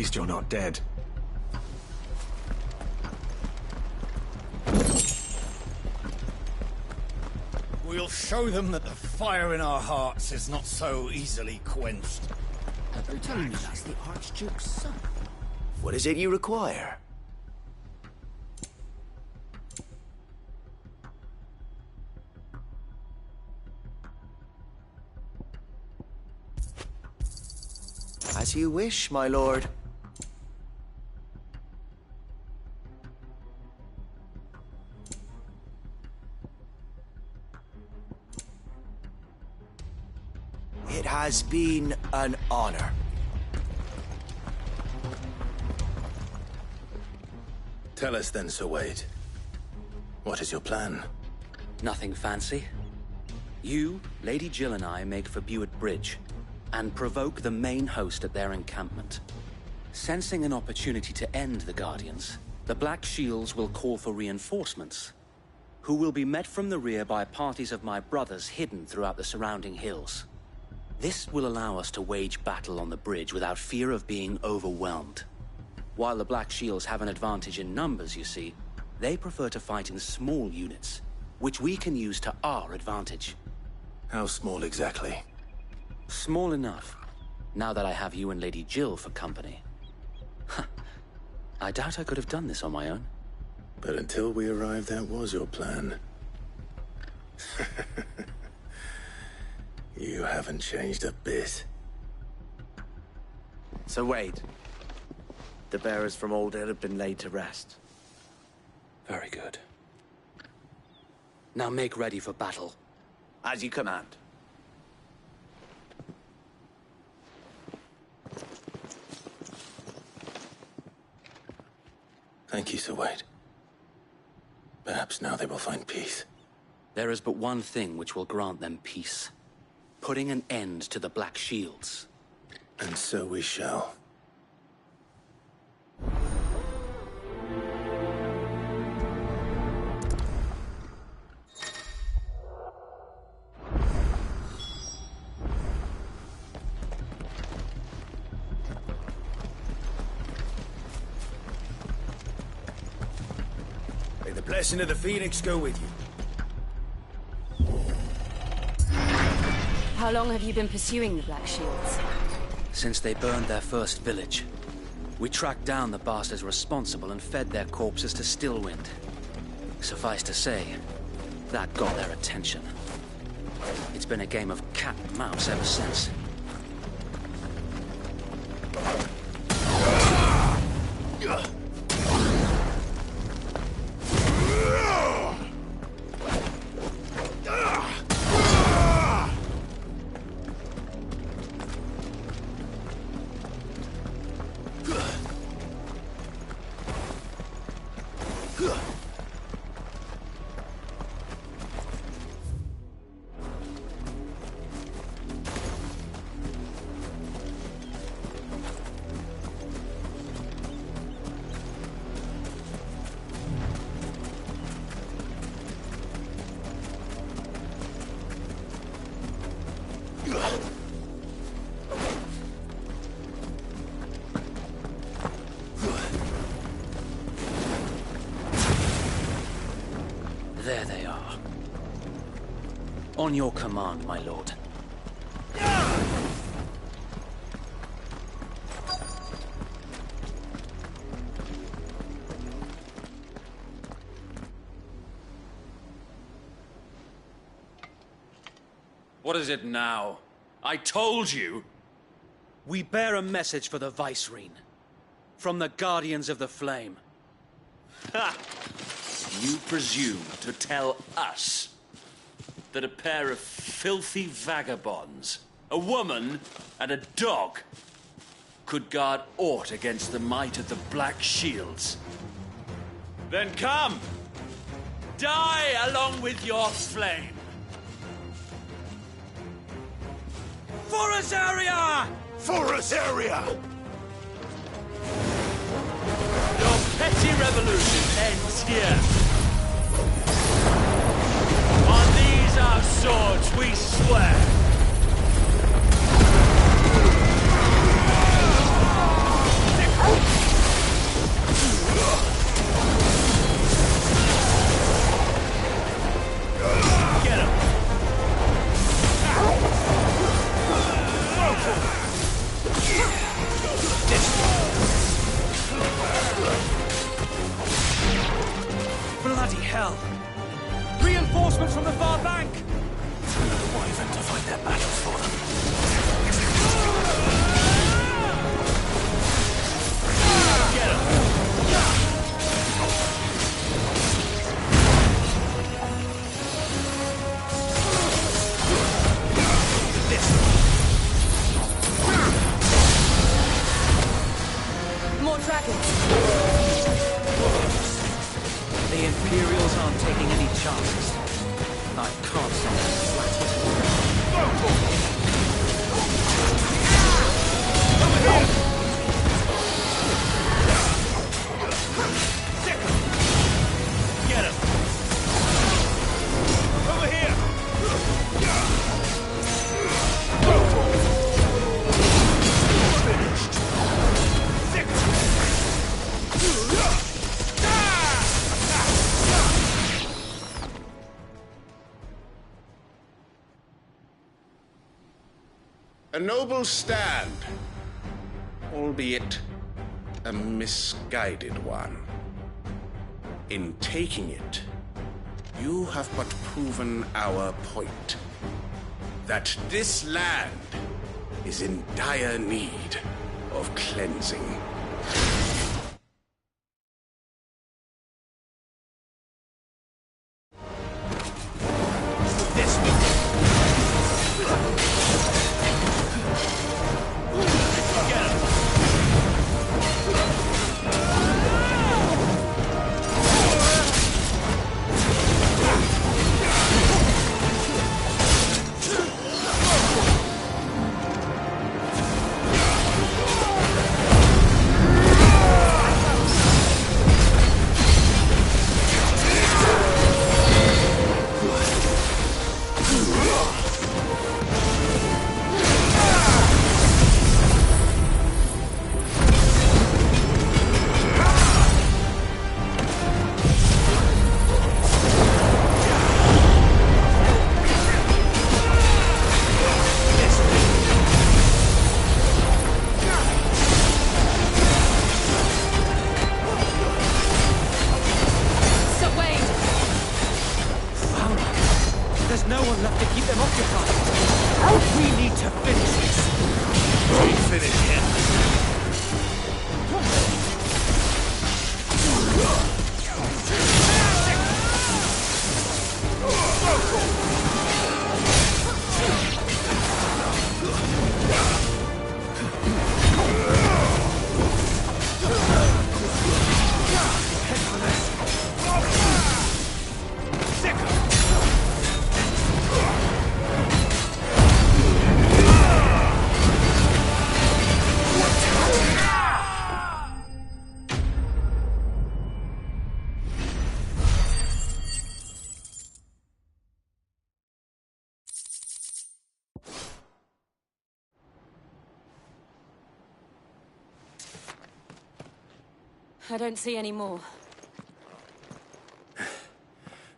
least you're not dead. We'll show them that the fire in our hearts is not so easily quenched. Are you telling me that's the Archduke's son? What is it you require? As you wish, my lord. It has been an honor. Tell us then, Sir Wade. What is your plan? Nothing fancy. You, Lady Jill and I make for Buett Bridge, and provoke the main host at their encampment. Sensing an opportunity to end the Guardians, the Black Shields will call for reinforcements, who will be met from the rear by parties of my brothers hidden throughout the surrounding hills. This will allow us to wage battle on the bridge without fear of being overwhelmed. While the Black Shields have an advantage in numbers, you see, they prefer to fight in small units, which we can use to our advantage. How small exactly? Small enough, now that I have you and Lady Jill for company. I doubt I could have done this on my own. But until we arrived, that was your plan. You haven't changed a bit. So Wade, the bearers from Old Hill have been laid to rest. Very good. Now make ready for battle. As you command. Thank you, Sir Wade. Perhaps now they will find peace. There is but one thing which will grant them peace. Putting an end to the Black Shields. And so we shall. May the blessing of the Phoenix go with you. How long have you been pursuing the Black Shields? Since they burned their first village. We tracked down the bastards responsible and fed their corpses to Stillwind. Suffice to say, that got their attention. It's been a game of cat and mouse ever since. There they are. On your command, my lord. What is it now? I told you! We bear a message for the Vicereine. From the Guardians of the Flame. Ha! You presume to tell us that a pair of filthy vagabonds, a woman and a dog, could guard aught against the might of the Black Shields? Then come! Die along with your flame! For Azaria! For Azaria! Your petty revolution ends here. On these our swords we swear. Bloody hell! Reinforcements from the far bank! Wyvern to fight their battles for them. Get him! More dragons. The Imperials aren't taking any chances. I can't stop them flattered. Get him! Over here! A noble stand, albeit a misguided one. In taking it, you have but proven our point. That this land is in dire need of cleansing. I don't see any more.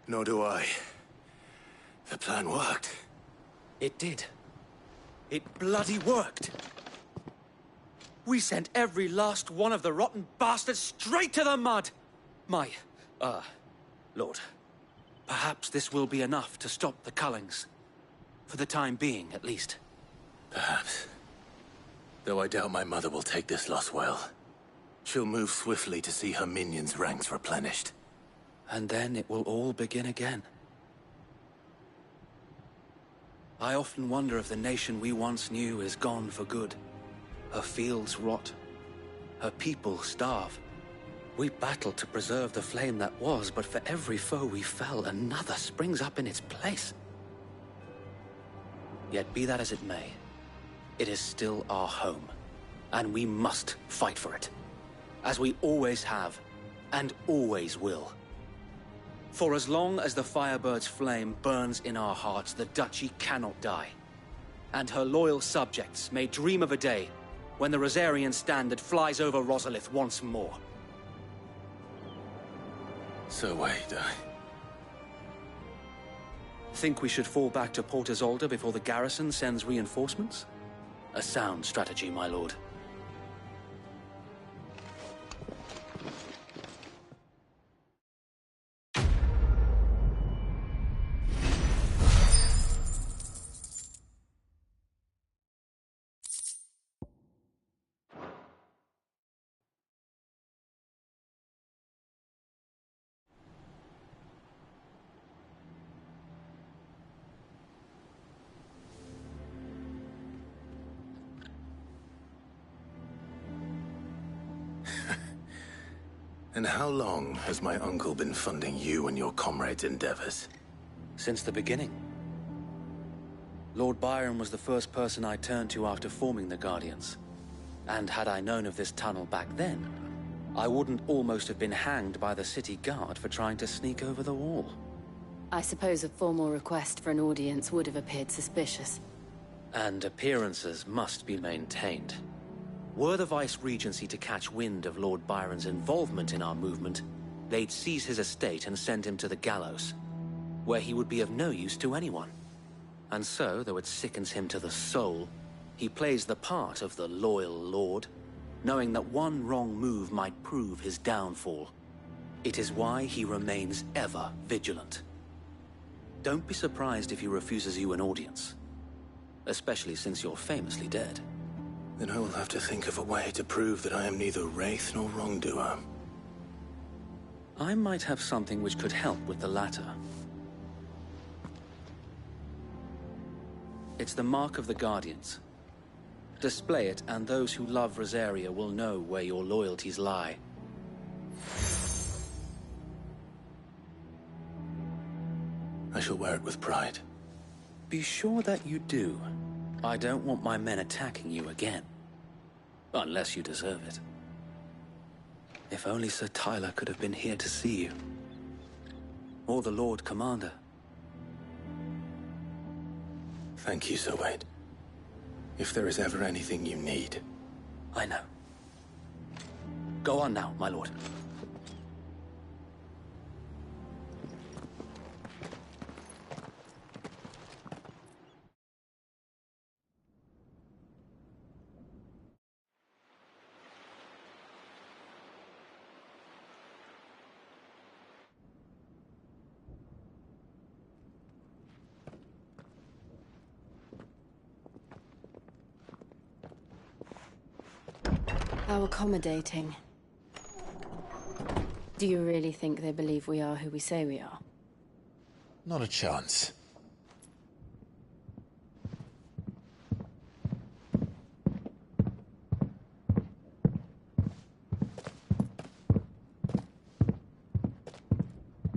Nor do I. The plan worked. It did. It bloody worked. We sent every last one of the rotten bastards straight to the mud! My, Lord, perhaps this will be enough to stop the Cullings. For the time being, at least. Perhaps. Though I doubt my mother will take this loss well. She'll move swiftly to see her minions' ranks replenished. And then it will all begin again. I often wonder if the nation we once knew is gone for good. Her fields rot. Her people starve. We battled to preserve the flame that was, but for every foe we fell, another springs up in its place. Yet be that as it may, it is still our home, and we must fight for it. As we always have, and always will. For as long as the Firebird's flame burns in our hearts, the Duchy cannot die. And her loyal subjects may dream of a day when the Rosarian standard flies over Rosalith once more. So wait, Think we should fall back to Port Isolde before the garrison sends reinforcements? A sound strategy, my lord. And how long has my uncle been funding you and your comrades' endeavors? Since the beginning. Lord Byron was the first person I turned to after forming the Guardians. And had I known of this tunnel back then, I wouldn't almost have been hanged by the city guard for trying to sneak over the wall. I suppose a formal request for an audience would have appeared suspicious. And appearances must be maintained. Were the Vice-Regency to catch wind of Lord Byron's involvement in our movement, they'd seize his estate and send him to the gallows, where he would be of no use to anyone. And so, though it sickens him to the soul, he plays the part of the loyal lord, knowing that one wrong move might prove his downfall. It is why he remains ever vigilant. Don't be surprised if he refuses you an audience, especially since you're famously dead. Then I will have to think of a way to prove that I am neither wraith nor wrongdoer. I might have something which could help with the latter. It's the mark of the Guardians. Display it, and those who love Rosaria will know where your loyalties lie. I shall wear it with pride. Be sure that you do. I don't want my men attacking you again. Unless you deserve it. If only Sir Tyler could have been here to see you. Or the Lord Commander. Thank you, Sir Wade. If there is ever anything you need. I know. Go on now, my lord. How accommodating. Do you really think they believe we are who we say we are? Not a chance.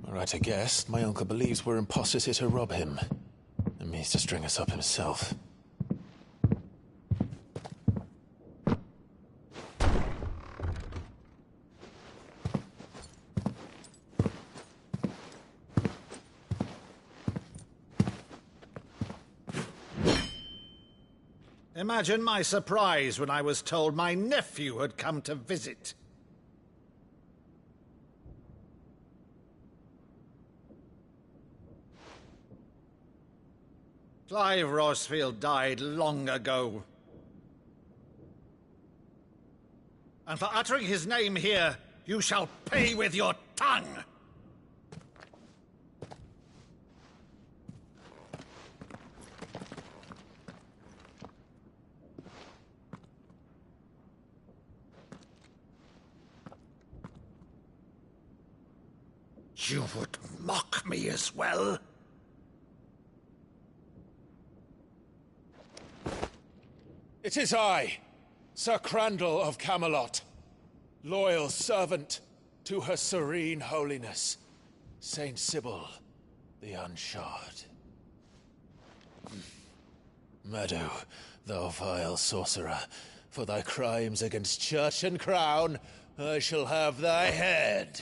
Right, I guess. My uncle believes we're imposters here to rob him. And means to string us up himself. Imagine my surprise when I was told my nephew had come to visit. Clive Rosfield died long ago. And for uttering his name here, you shall pay with your tongue! You would mock me as well? It is I, Sir Crandall of Camelot, loyal servant to Her Serene Holiness, Saint Sybil the Unshod. Meadow, thou vile sorcerer, for thy crimes against church and crown, I shall have thy head.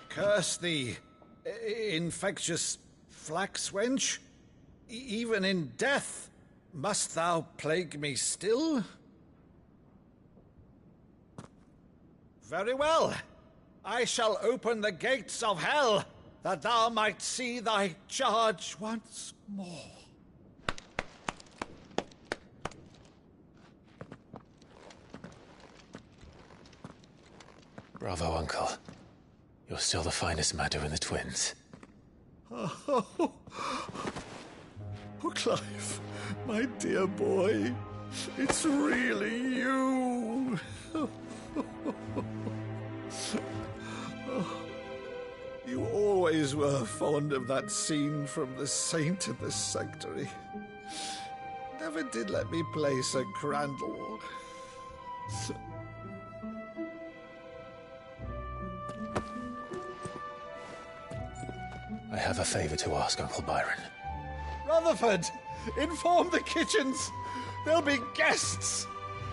Curse thee, infectious flax wench. Even in death, must thou plague me still? Very well. I shall open the gates of hell, that thou might see thy charge once more. Bravo, Uncle. You're still the finest Meadow in the twins. Oh, Clive, my dear boy, it's really you. You always always were fond of that scene from The Saint and the Sanctuary. Never did let me play Sir Crandall. I have a favor to ask, Uncle Byron. Rutherford, inform the kitchens. There'll be guests.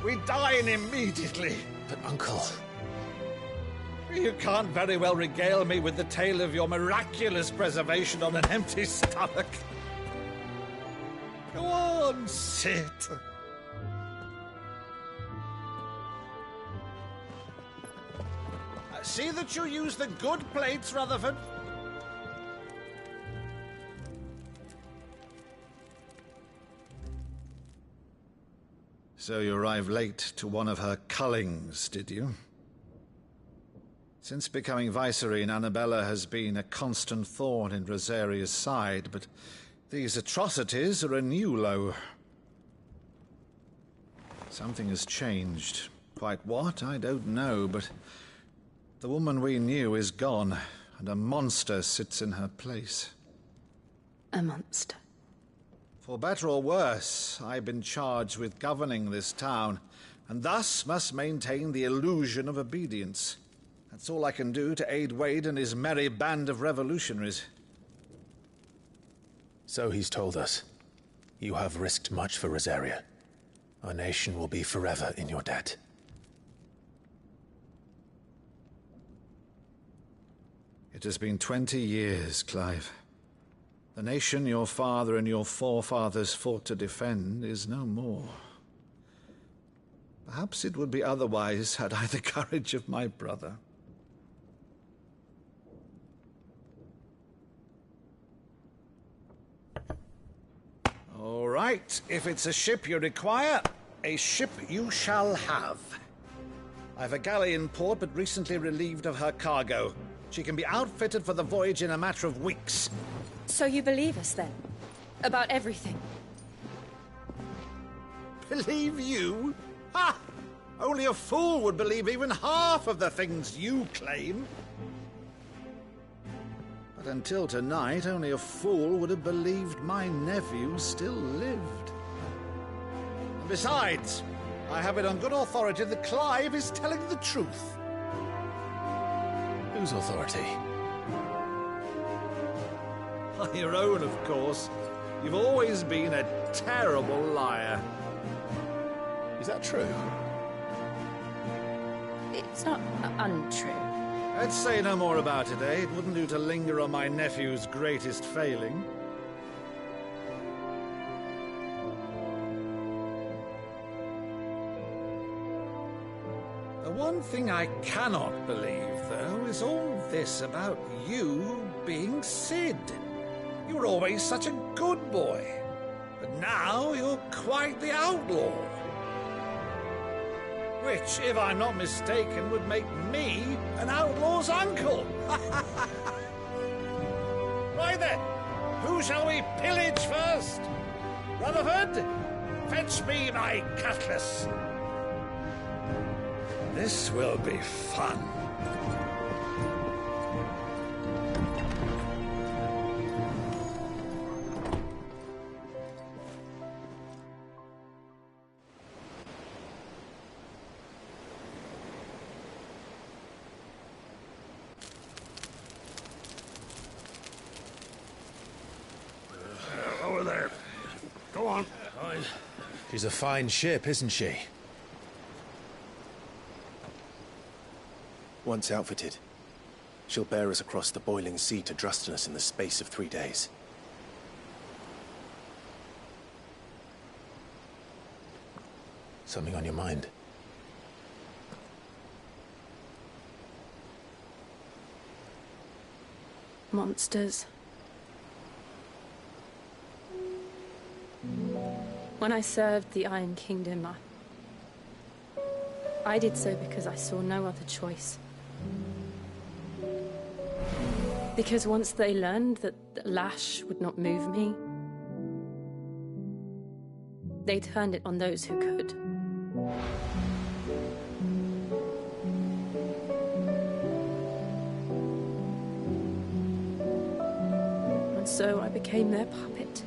We dine immediately. But, Uncle... You can't very well regale me with the tale of your miraculous preservation on an empty stomach. Go on, sit. See that you use the good plates, Rutherford. So you arrived late to one of her cullings, did you? Since becoming Vicereine, Annabella has been a constant thorn in Rosaria's side, but these atrocities are a new low. Something has changed. Quite what, I don't know, but the woman we knew is gone, and a monster sits in her place. A monster? For better or worse, I've been charged with governing this town, and thus must maintain the illusion of obedience. That's all I can do to aid Wade and his merry band of revolutionaries. So he's told us. You have risked much for Rosaria. Our nation will be forever in your debt. It has been 20 years, Clive. The nation your father and your forefathers fought to defend is no more. Perhaps it would be otherwise had I the courage of my brother. All right, if it's a ship you require, a ship you shall have. I've a galley in port, but recently relieved of her cargo. She can be outfitted for the voyage in a matter of weeks. So you believe us, then? About everything? Believe you? Ha! Only a fool would believe even half of the things you claim. But until tonight, only a fool would have believed my nephew still lived. And besides, I have it on good authority that Clive is telling the truth. Whose authority? Your own, of course. You've always been a terrible liar. Is that true? It's not untrue. Let's say no more about it, eh? It wouldn't do to linger on my nephew's greatest failing. The one thing I cannot believe, though, is all this about you being Sid. You were always such a good boy, but now you're quite the outlaw. Which, if I'm not mistaken, would make me an outlaw's uncle. Right then, who shall we pillage first? Rutherford, fetch me my cutlass. This will be fun. Over there. Go on. She's a fine ship, isn't she? Once outfitted, she'll bear us across the boiling sea to Drustinus in the space of 3 days. Something on your mind? Monsters. When I served the Iron Kingdom, I did so because I saw no other choice. Because once they learned that Lash would not move me, they turned it on those who could. so I became their puppet.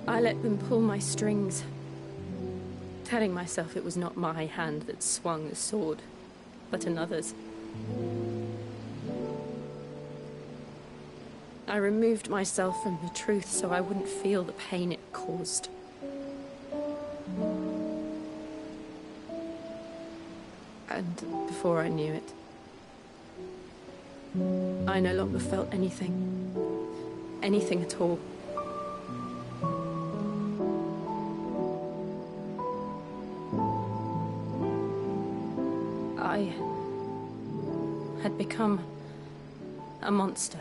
I let them pull my strings, telling myself it was not my hand that swung the sword, but another's. I removed myself from the truth so I wouldn't feel the pain it caused. And before I knew it, I no longer felt anything. Anything at all. I had become a monster.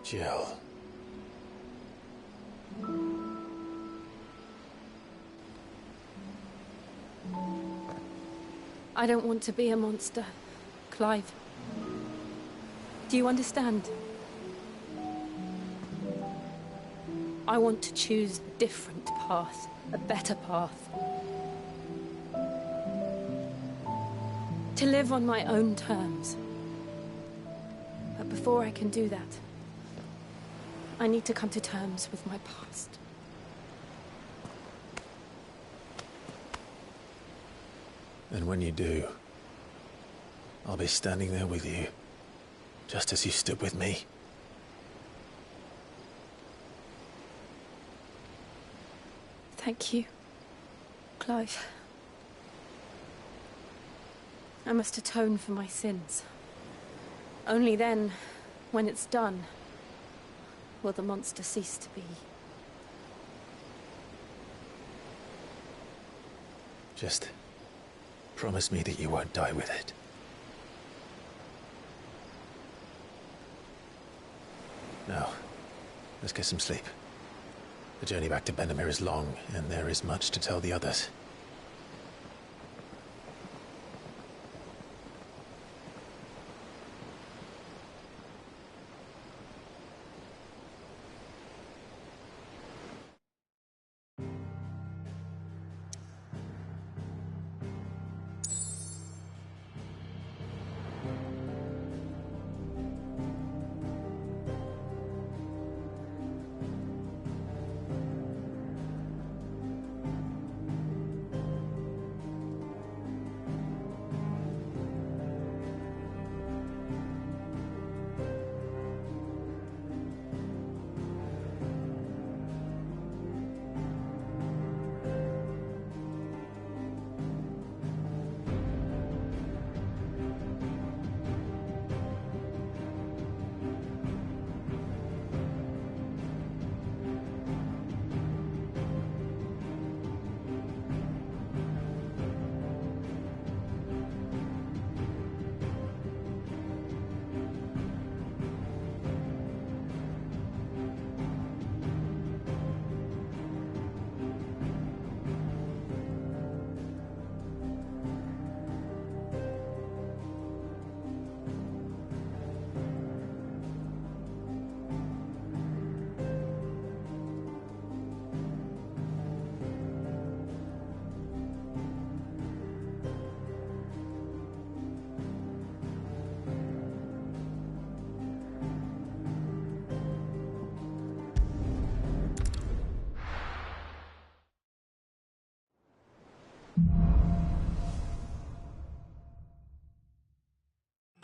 Jill. I don't want to be a monster, Clive. Do you understand? I want to choose a different path, a better path. To live on my own terms. But before I can do that, I need to come to terms with my past. And when you do, I'll be standing there with you, just as you stood with me. Thank you, Clive. I must atone for my sins. Only then, when it's done, will the monster cease to be. Just promise me that you won't die with it. Now, let's get some sleep. The journey back to Benamir is long, and there is much to tell the others.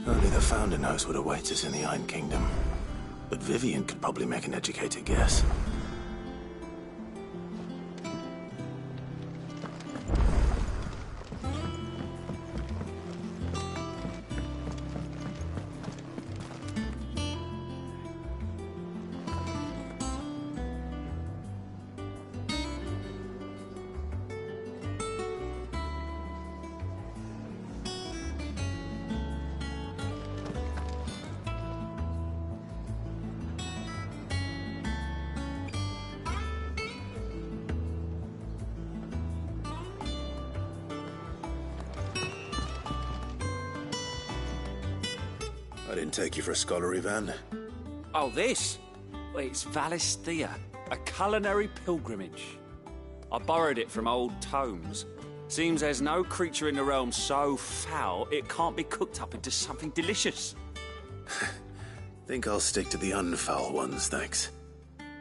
Only the Founder knows what awaits us in the Iron Kingdom. But Vivian could probably make an educated guess. I didn't take you for a scholar, Ivan. Oh, this? Well, it's Valisthea, a culinary pilgrimage. I borrowed it from old tomes. Seems there's no creature in the realm so foul it can't be cooked up into something delicious. Think I'll stick to the unfoul ones, thanks.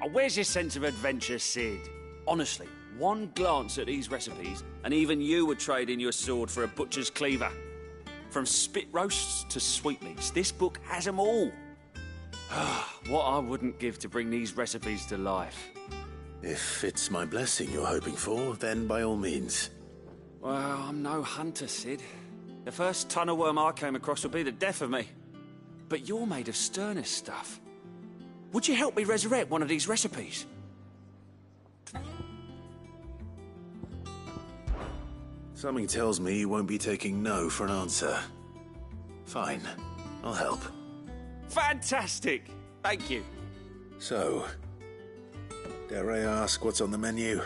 Oh, where's your sense of adventure, Sid? Honestly, one glance at these recipes, and even you would trade in your sword for a butcher's cleaver. From spit roasts to sweetmeats, this book has them all. What I wouldn't give to bring these recipes to life. If it's my blessing you're hoping for, then by all means. Well, I'm no hunter, Sid. The first tunnel worm I came across would be the death of me. But you're made of sterner stuff. Would you help me resurrect one of these recipes? Something tells me you won't be taking no for an answer. Fine, I'll help. Fantastic! Thank you. So, dare I ask what's on the menu?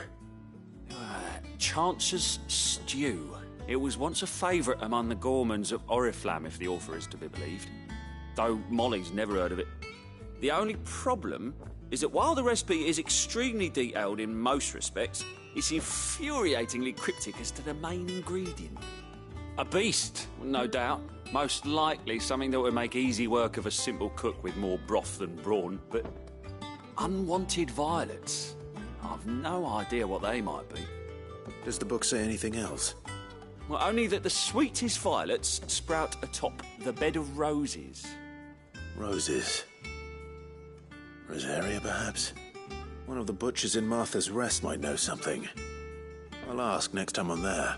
Chance's Stew. It was once a favourite among the gourmands of Oriflamme, if the author is to be believed. Though Molly's never heard of it. The only problem is that while the recipe is extremely detailed in most respects, it's infuriatingly cryptic as to the main ingredient. A beast, no doubt. Most likely something that would make easy work of a simple cook with more broth than brawn, but unwanted violets. I've no idea what they might be. Does the book say anything else? Well, only that the sweetest violets sprout atop the bed of roses. Roses. Rosaria, perhaps? One of the butchers in Martha's Rest might know something. I'll ask next time I'm there.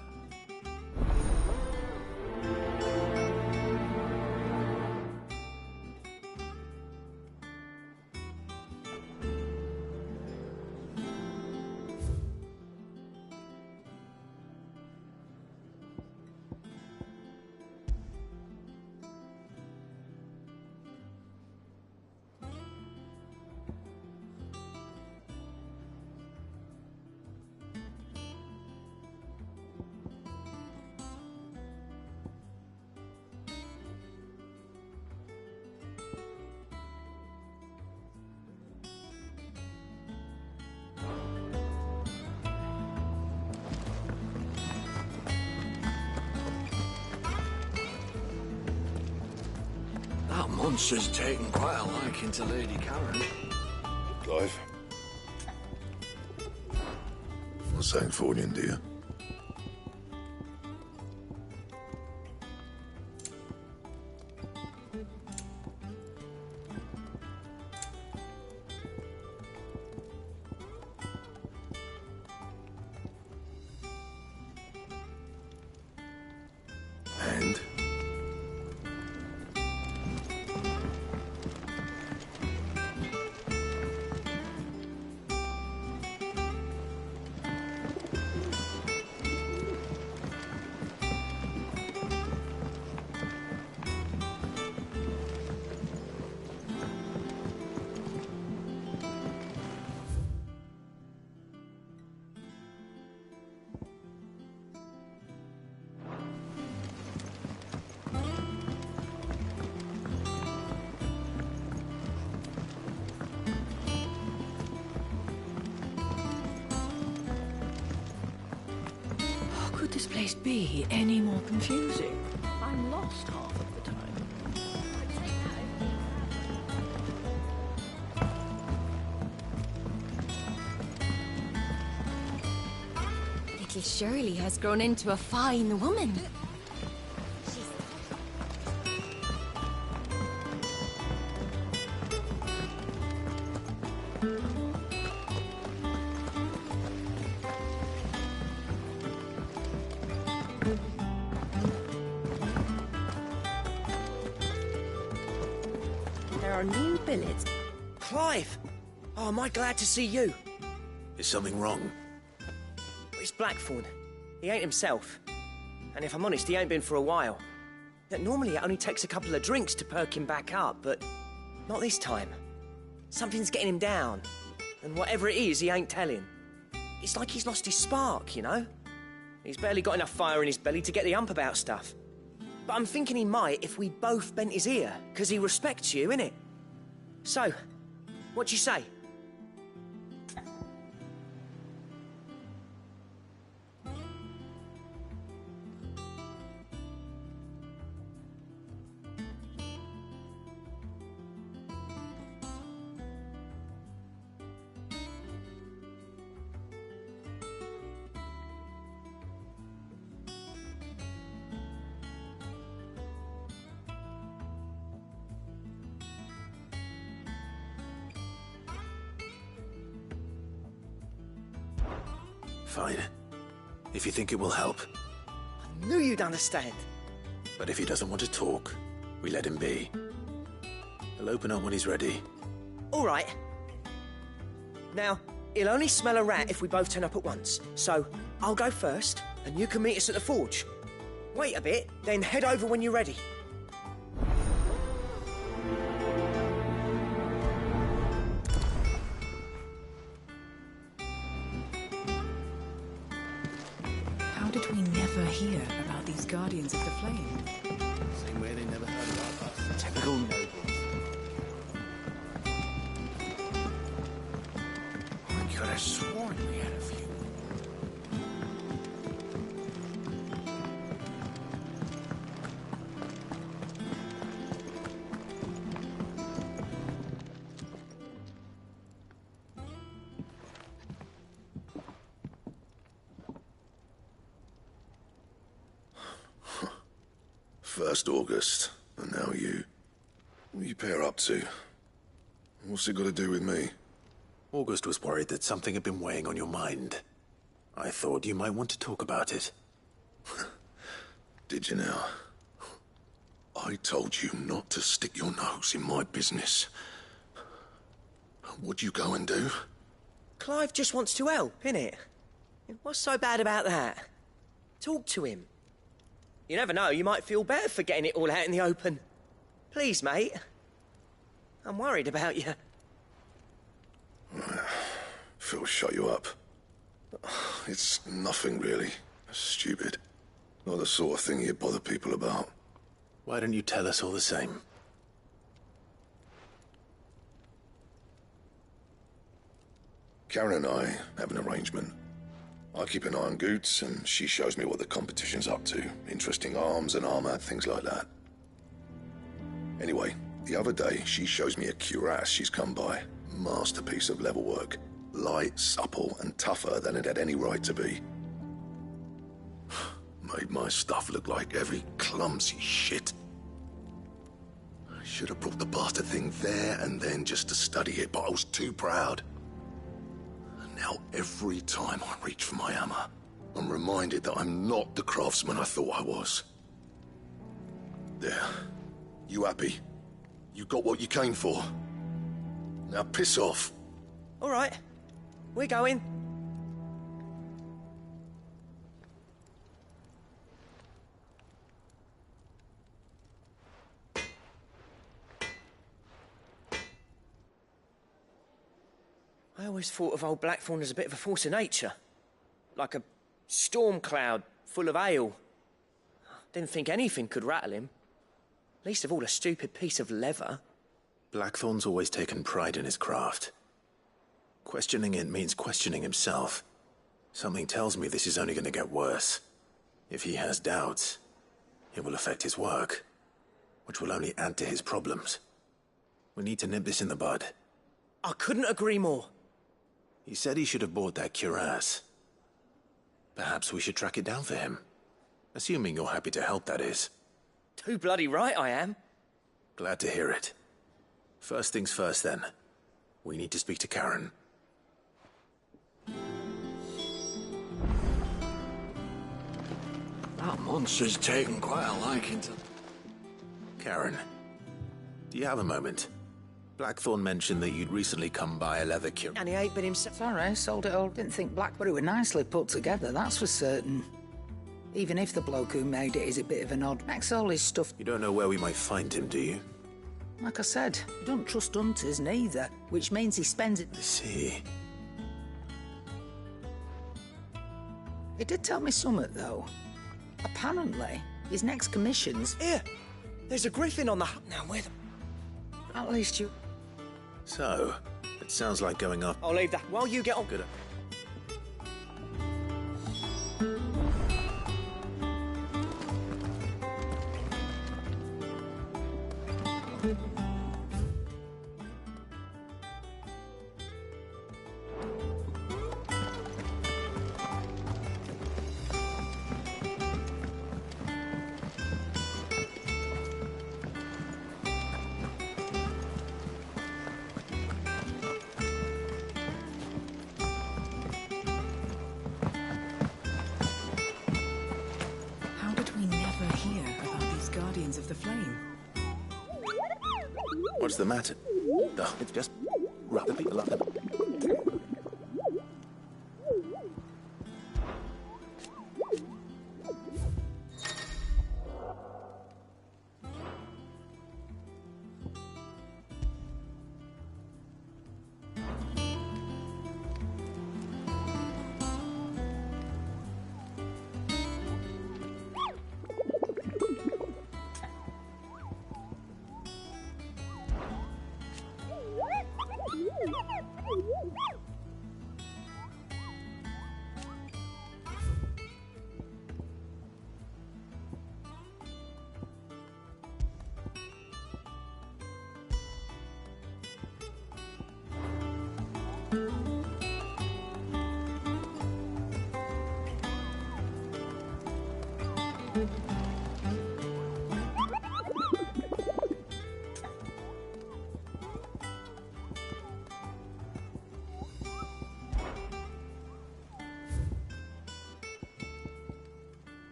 That monster's taken quite a liking to Lady Karen. Clive. What's St. Fornian, dear? And? Could this place be any more confusing? I'm lost half of the time. Little Shirley has grown into a fine woman. There are new billets. Clive! Oh, am I glad to see you? Is something wrong? It's Blackthorn. He ain't himself. And if I'm honest, he ain't been for a while. Normally it only takes a couple of drinks to perk him back up, but not this time. Something's getting him down. And whatever it is, he ain't telling. It's like he's lost his spark, you know? He's barely got enough fire in his belly to get the ump about stuff. But I'm thinking he might if we both bent his ear, because he respects you, innit? So, what do you say? Fine. If you think it will help. I knew you'd understand. But if he doesn't want to talk, we let him be. He'll open up when he's ready. All right. Now, he'll only smell a rat if we both turn up at once. So, I'll go first, and you can meet us at the forge. Wait a bit, then head over when you're ready. How did we never hear about these Guardians of the Flame? Same way they never heard about us. Typical nobles. I could have sworn we had a few. First August, and now you. What are you pair up to? What's it got to do with me? August was worried that something had been weighing on your mind. I thought you might want to talk about it. Did you now? I told you not to stick your nose in my business. What'd you go and do? Clive just wants to help, innit? What's so bad about that? Talk to him. You never know, you might feel better for getting it all out in the open. Please, mate. I'm worried about you. Phil shut you up. It's nothing really. Stupid. Not the sort of thing you bother people about. Why don't you tell us all the same? Karen and I have an arrangement. I keep an eye on Goots, and she shows me what the competition's up to. Interesting arms and armor, things like that. Anyway, the other day, she shows me a cuirass she's come by. Masterpiece of level work. Light, supple, and tougher than it had any right to be. Made my stuff look like every clumsy shit. I should have brought the bastard thing there and then just to study it, but I was too proud. Now, every time I reach for my hammer, I'm reminded that I'm not the craftsman I thought I was. There. You happy? You got what you came for. Now piss off. All right. We're going. I always thought of old Blackthorn as a bit of a force of nature. Like a storm cloud full of ale. Didn't think anything could rattle him. Least of all a stupid piece of leather. Blackthorn's always taken pride in his craft. Questioning it means questioning himself. Something tells me this is only going to get worse. If he has doubts, it will affect his work, which will only add to his problems. We need to nip this in the bud. I couldn't agree more. He said he should have bought that cuirass. Perhaps we should track it down for him. Assuming you're happy to help, that is. Too bloody right I am. Glad to hear it. First things first, then. We need to speak to Karen. That monster's taken quite a liking to... Karen, do you have a moment? Blackthorn mentioned that you'd recently come by a leather cuirass. And he ain't been himself. Sorry, sold it all. Didn't think Blackberry were nicely put together, that's for certain. Even if the bloke who made it is a bit of an odd, makes all his stuff. You don't know where we might find him, do you? Like I said, I don't trust hunters neither, which means he spends it. I see. He did tell me something, though. Apparently, his next commission's... Here, there's a griffin on the hut now with him. At least you... So, it sounds like going up. I'll leave that while you get on. Good. What's the matter? Oh, it's just rather people up.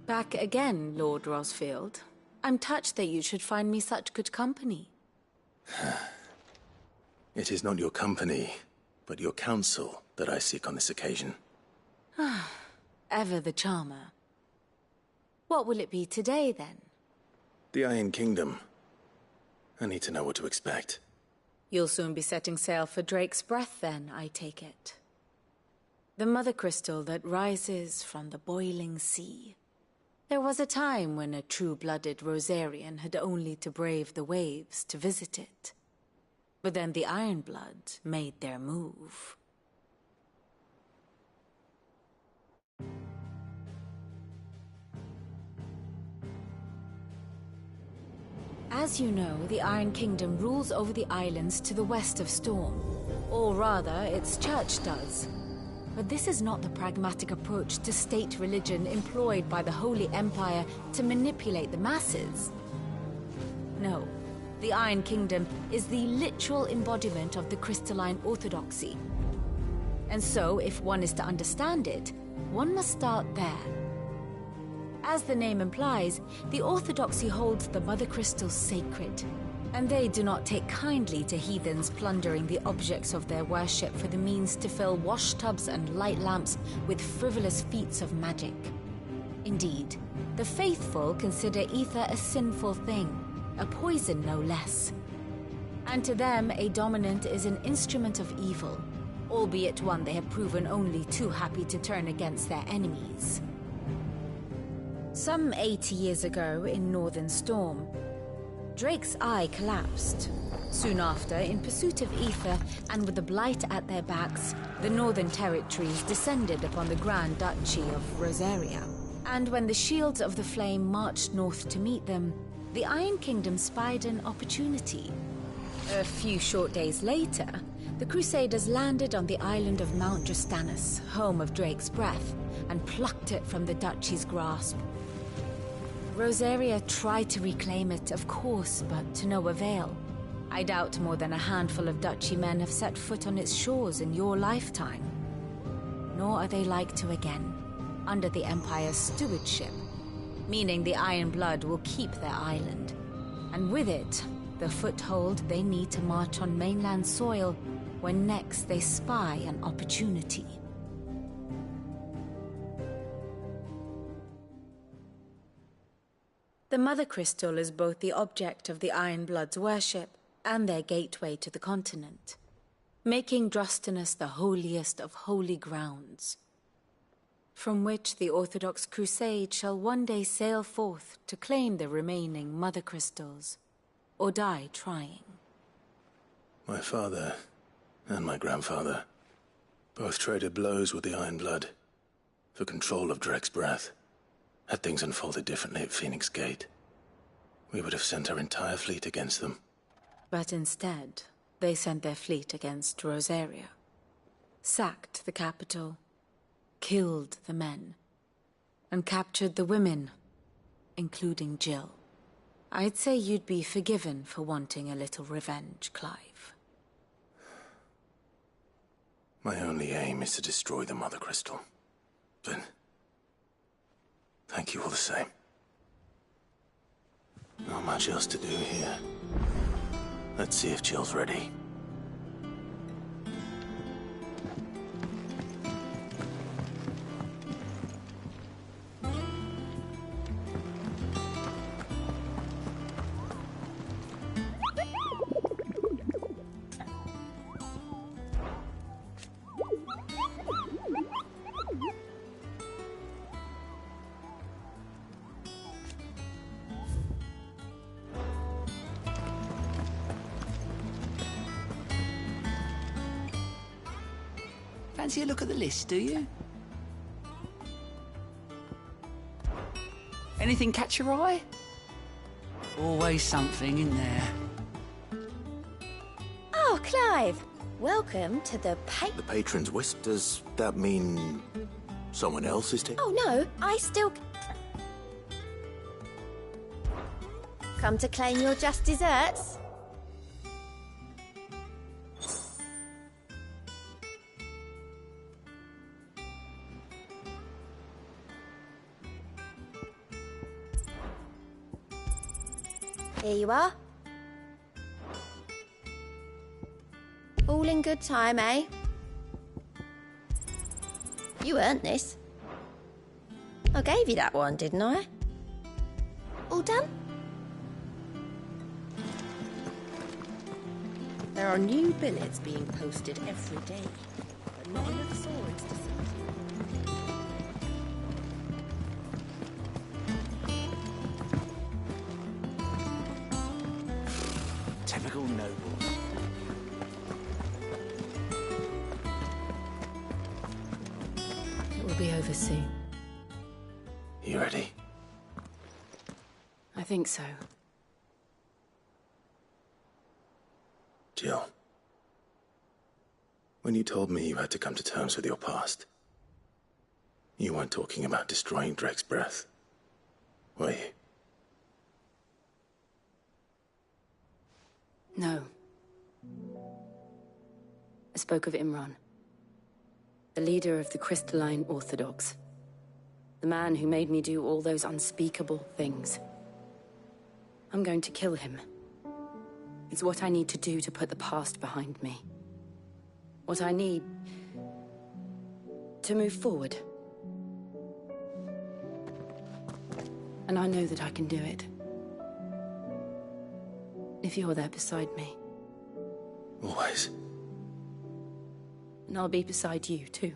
Back again, Lord Rosfield. I'm touched that you should find me such good company. It is not your company, but your counsel that I seek on this occasion. Ever the charmer. What will it be today, then? The Iron Kingdom. I need to know what to expect. You'll soon be setting sail for Drake's Breath, then, I take it. The mother crystal that rises from the boiling sea. There was a time when a true-blooded Rosarian had only to brave the waves to visit it. But then the Ironblood made their move. As you know, the Iron Kingdom rules over the islands to the west of Storm. Or rather, its church does. But this is not the pragmatic approach to state religion employed by the Holy Empire to manipulate the masses. No, the Iron Kingdom is the literal embodiment of the crystalline orthodoxy. And so, if one is to understand it, one must start there. As the name implies, the orthodoxy holds the Mother Crystal sacred, and they do not take kindly to heathens plundering the objects of their worship for the means to fill washtubs and light lamps with frivolous feats of magic. Indeed, the faithful consider ether a sinful thing, a poison no less. And to them, a dominant is an instrument of evil, albeit one they have proven only too happy to turn against their enemies. Some 80 years ago, in Northern Storm, Drake's eye collapsed. Soon after, in pursuit of ether, and with the Blight at their backs, the Northern Territories descended upon the Grand Duchy of Rosaria. And when the Shields of the Flame marched north to meet them, the Iron Kingdom spied an opportunity. A few short days later, the Crusaders landed on the island of Mount Justanus, home of Drake's Breath, and plucked it from the Duchy's grasp. Rosaria tried to reclaim it, of course, but to no avail. I doubt more than a handful of Duchy men have set foot on its shores in your lifetime. Nor are they like to again, under the Empire's stewardship, meaning the Iron Blood will keep their island, and with it, the foothold they need to march on mainland soil when next they spy an opportunity. The Mother Crystal is both the object of the Iron Blood's worship and their gateway to the continent, making Drostanus the holiest of holy grounds, from which the Orthodox Crusade shall one day sail forth to claim the remaining Mother Crystals, or die trying. My father and my grandfather both traded blows with the Iron Blood for control of Drake's Breath. Had things unfolded differently at Phoenix Gate, we would have sent our entire fleet against them. But instead, they sent their fleet against Rosaria, sacked the capital, killed the men, and captured the women, including Jill. I'd say you'd be forgiven for wanting a little revenge, Clive. My only aim is to destroy the Mother Crystal. But thank you all the same. Not much else to do here. Let's see if Jill's ready. Fancy a look at the list, do you? Anything catch your eye? Always something in there. Oh, Clive! Welcome to the The Patron's Wisp? Does that mean someone else is taking? Oh, no, I still... Come to claim your just desserts? Here you are. All in good time, eh? You earned this. I gave you that one, didn't I? All done? There are new billets being posted every day, but not enough swords to sell. Typical noble. It will be over soon. You ready? I think so. Jill. When you told me you had to come to terms with your past, you weren't talking about destroying Drake's breath, were you? No. I spoke of Imran, the leader of the Crystalline Orthodox. The man who made me do all those unspeakable things. I'm going to kill him. It's what I need to do to put the past behind me. What I need to move forward. And I know that I can do it. If you're there beside me. Always. And I'll be beside you, too.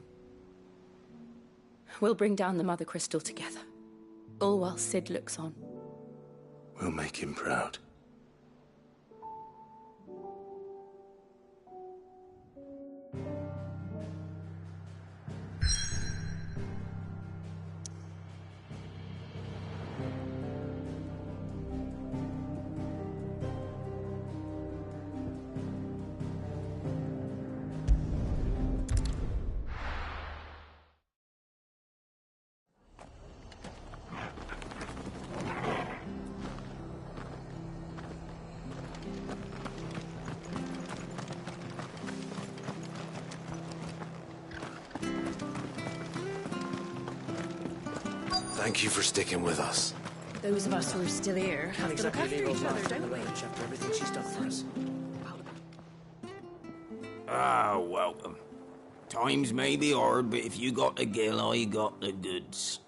We'll bring down the Mother Crystal together. All while Sid looks on. We'll make him proud. Thank you for sticking with us. Those of us who are still here have to look after each other, don't we? After everything she's done for us. Ah, welcome. Times may be hard, but if you got the gill, I got the goods.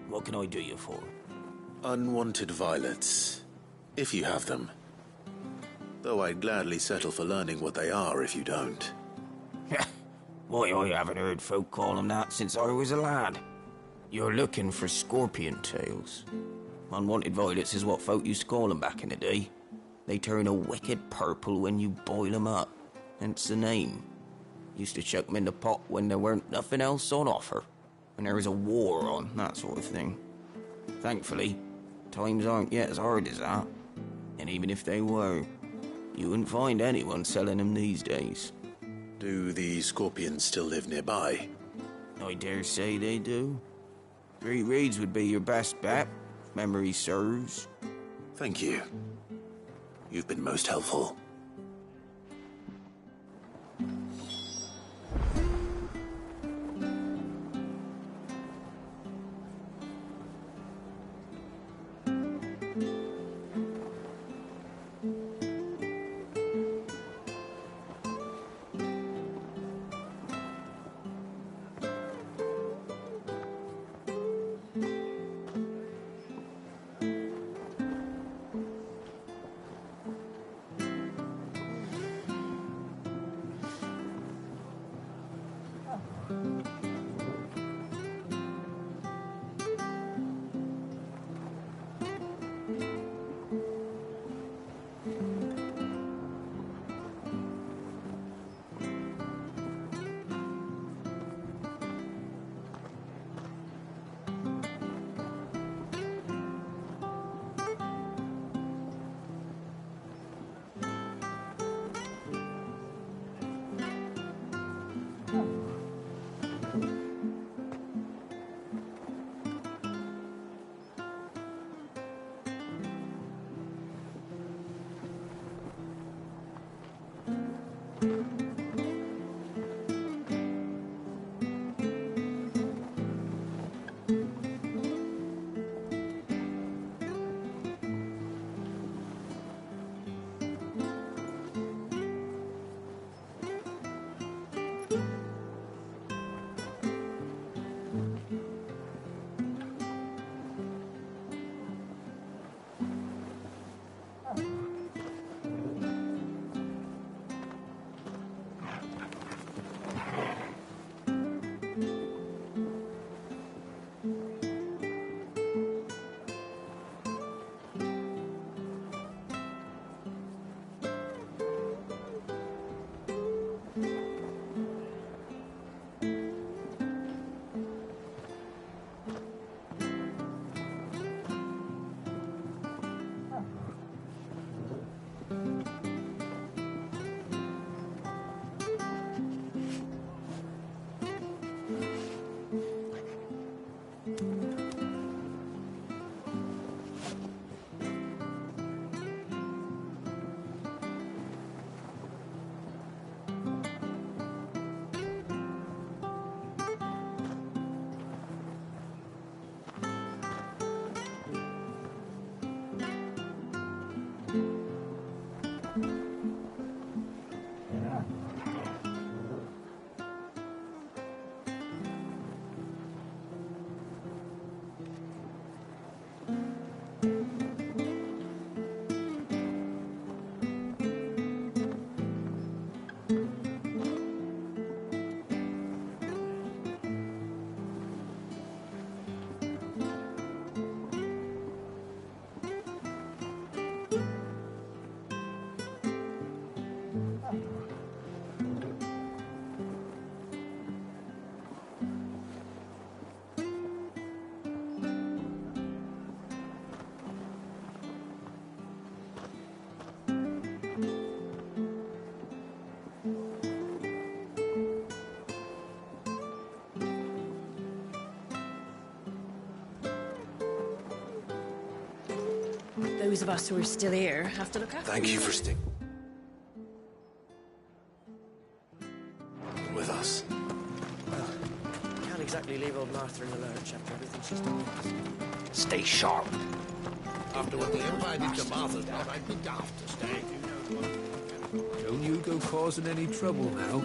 What can I do you for? Unwanted violets, if you have them. Though I'd gladly settle for learning what they are if you don't. Why, I haven't heard folk call them that since I was a lad. You're looking for scorpion tails. Unwanted violets is what folk used to call them back in the day. They turn a wicked purple when you boil them up. Hence the name. Used to chuck them in the pot when there weren't nothing else on offer. When there was a war on, that sort of thing. Thankfully, times aren't yet as hard as that. And even if they were, you wouldn't find anyone selling them these days. Do the scorpions still live nearby? I dare say they do. 3 reeds would be your best bet, memory serves. Thank you. You've been most helpful. Those of us who are still here have to look after Thank you for sticking with us. Well, can't exactly leave old Martha in the lurch after everything she's done. Stay sharp. After what the Empire did to Martha's lot, I'd be daft to stay. Don't you go causing any trouble now.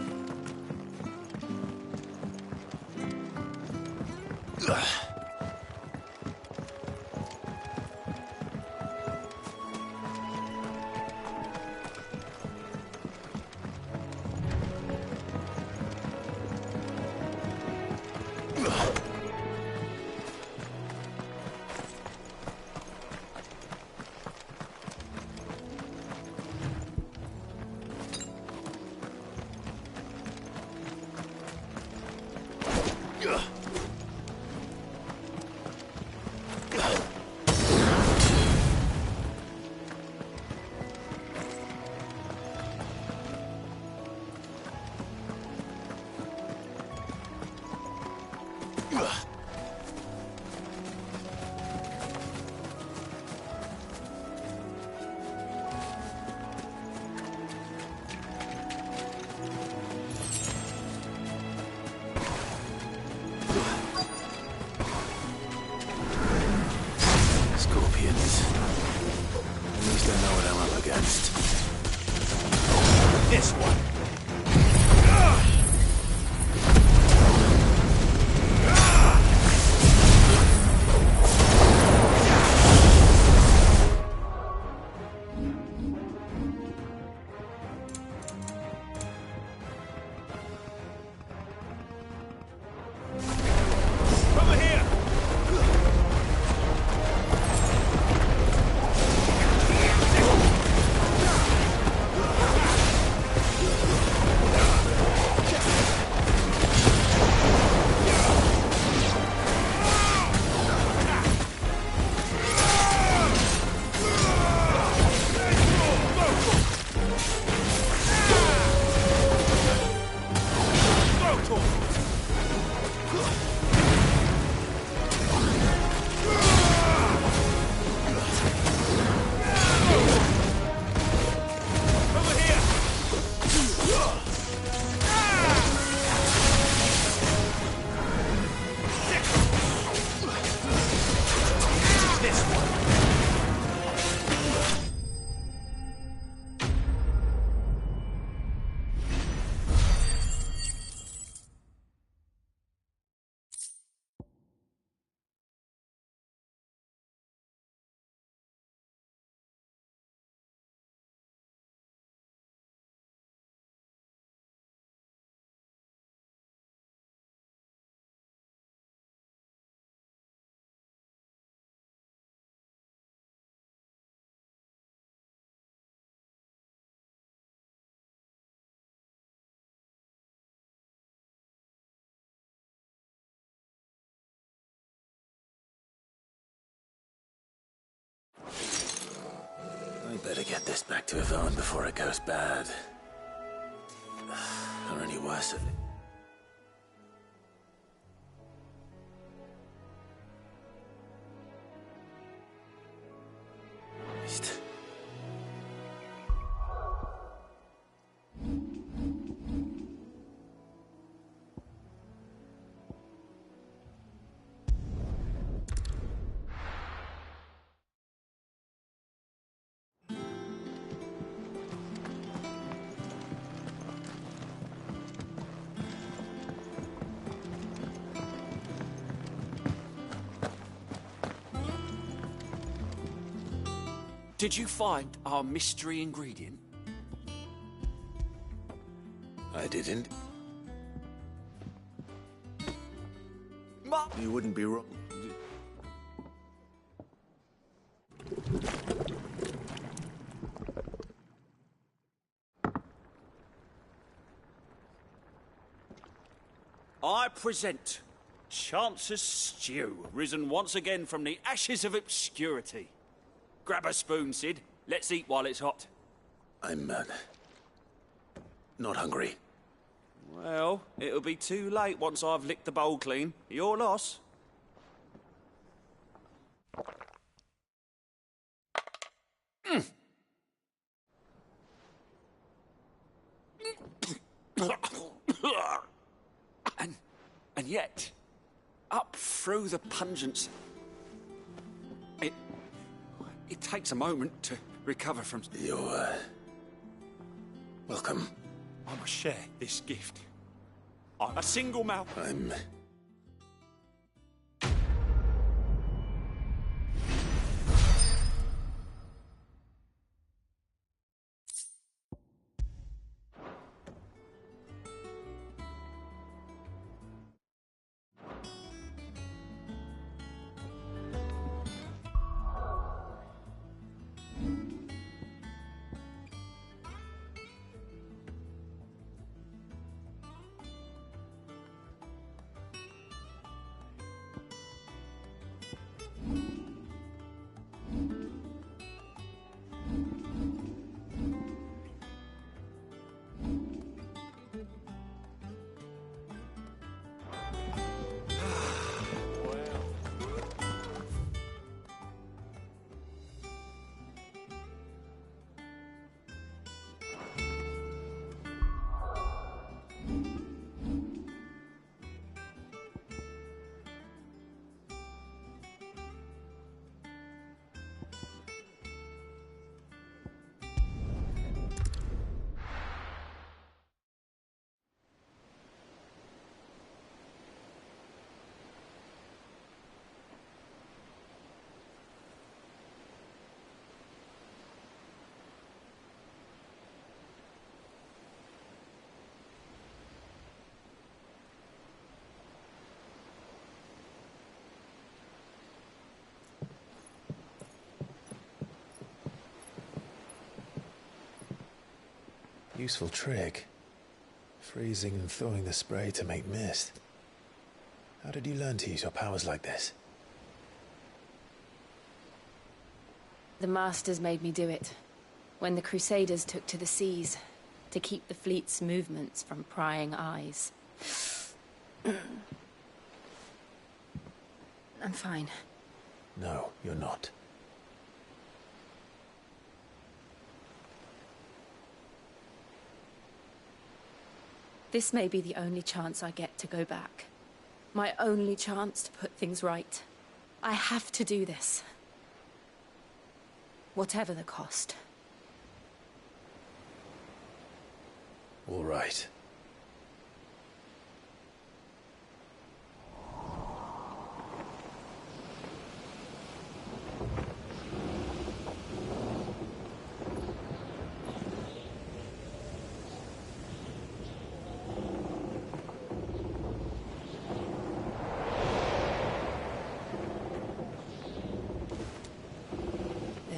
against. This one. I better get this back to Yvonne before it goes bad. Or any worse of it. Did you find our mystery ingredient? I didn't. Mum! You wouldn't be wrong. I present Chance's Stew, risen once again from the ashes of obscurity. Grab a spoon, Sid. Let's eat while it's hot. I'm, not hungry. Well, it'll be too late once I've licked the bowl clean. Your loss. And yet, up through the pungence, it takes a moment to recover from... You're, welcome. I must share this gift. I'm a single mouth. I'm... Useful trick. Freezing and thawing the spray to make mist. How did you learn to use your powers like this? The Masters made me do it. When the Crusaders took to the seas, to keep the fleet's movements from prying eyes. I'm fine. No, you're not. This may be the only chance I get to go back. My only chance to put things right. I have to do this. Whatever the cost. All right.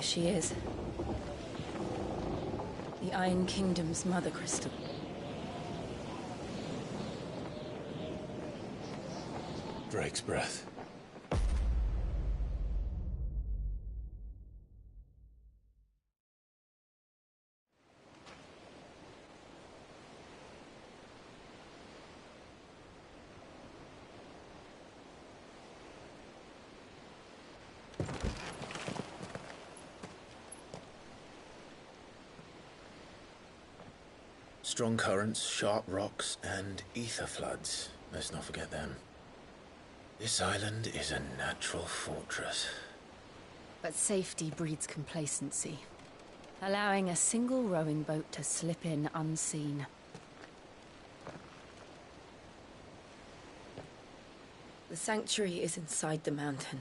There she is. The Iron Kingdom's Mother Crystal. Drake's breath. Strong currents, sharp rocks, and ether floods. Let's not forget them. This island is a natural fortress. But safety breeds complacency. Allowing a single rowing boat to slip in unseen. The sanctuary is inside the mountain.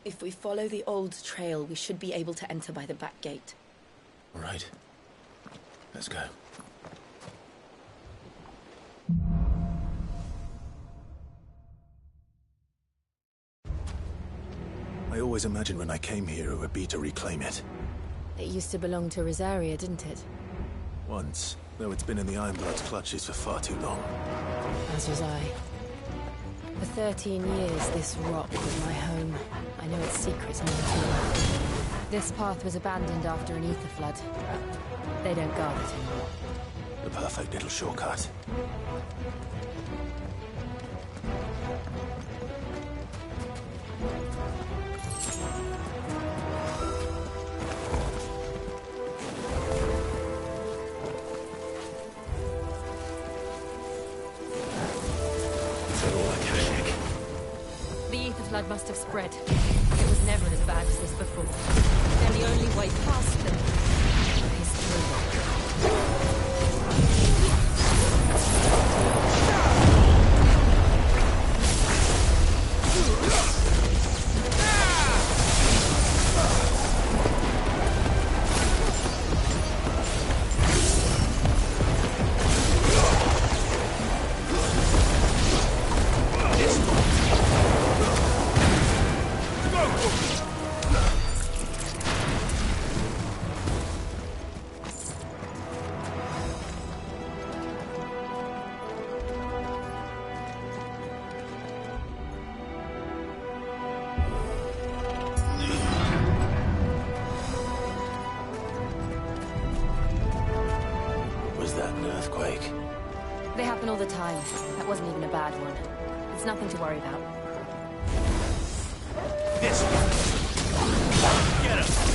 If we follow the old trail, we should be able to enter by the back gate. All right. Let's go. I always imagined when I came here it would be to reclaim it. It used to belong to Rosaria, didn't it? Once, though it's been in the Ironblood's clutches for far too long. As was I. For 13 years, this rock was my home. I know its secrets more too well. This path was abandoned after an ether flood. They don't guard it anymore. The perfect little shortcut. Flood must have spread. It was never as bad as this before. And the only way past them is through They happen all the time. That wasn't even a bad one. It's nothing to worry about. This one. Get him.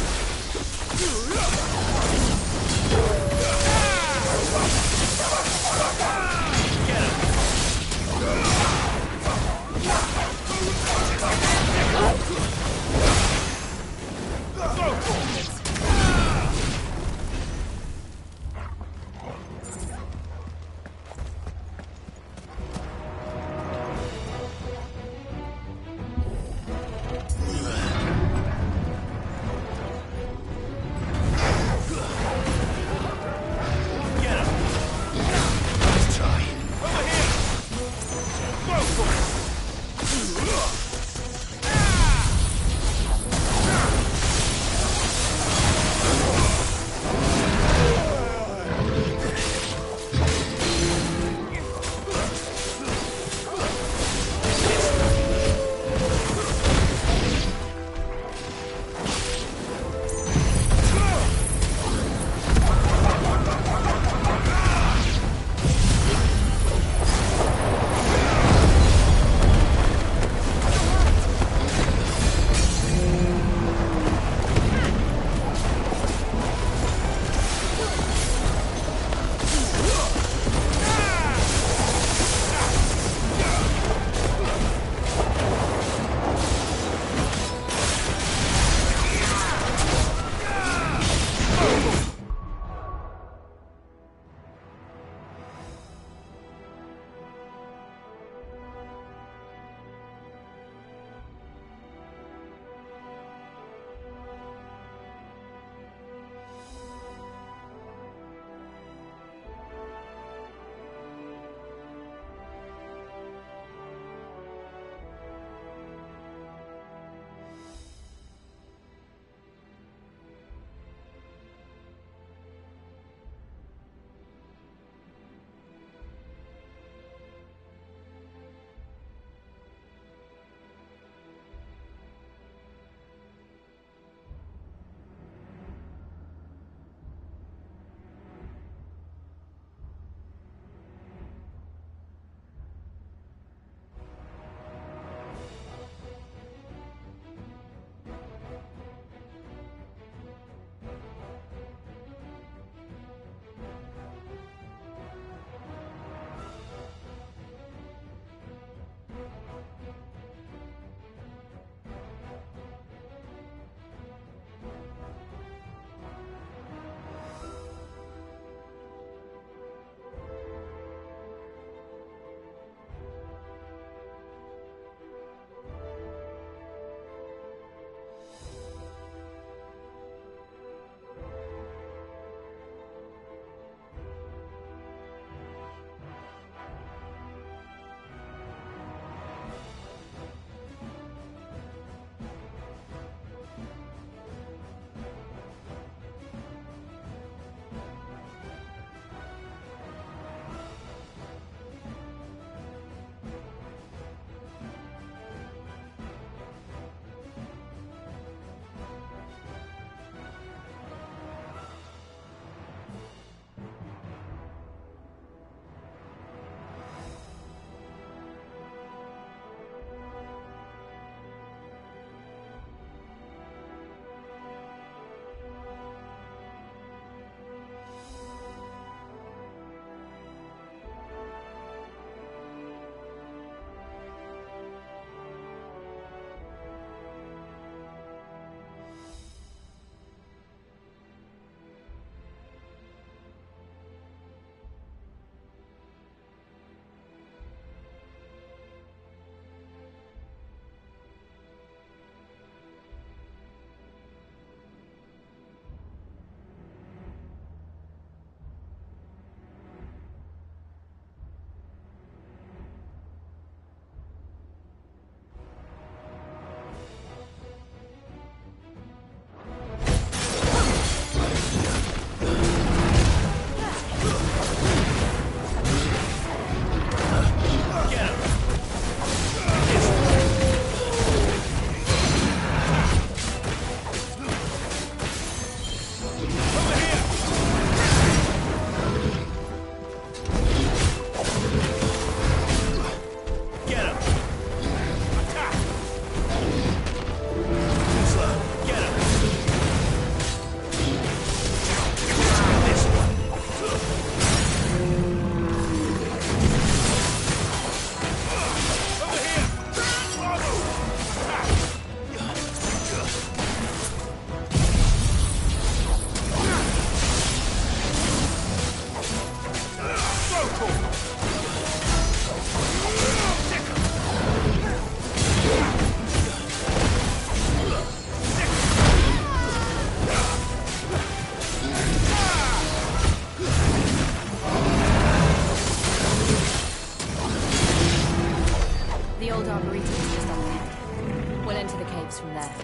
into the caves from there.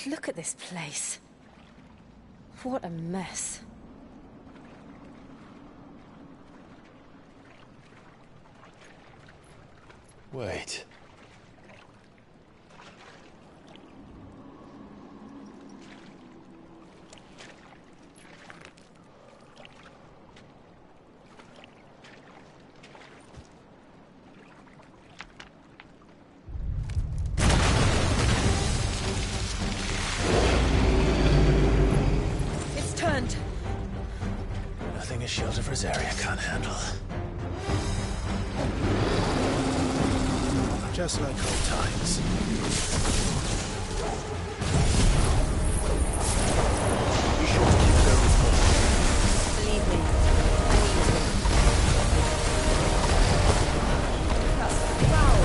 Look at this place. What a mess. Wait. Nothing a shield of Rosaria can't handle. Just like old times. Be sure to keep going with me. Believe me, I need to. That's foul.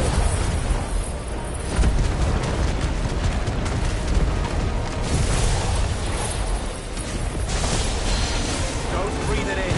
Don't breathe it in.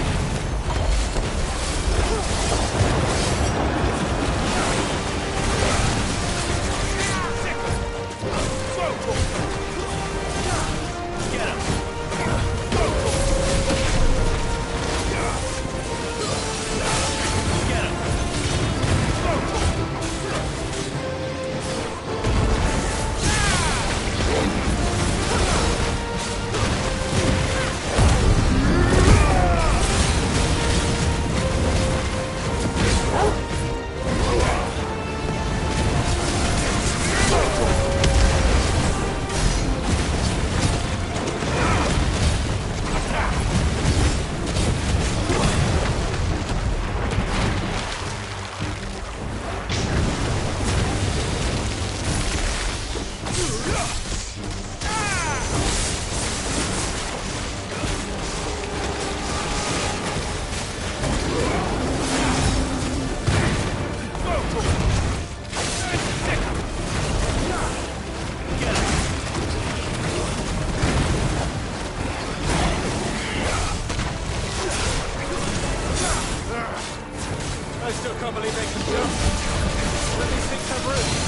I still can't believe they can jump. But these things have roots.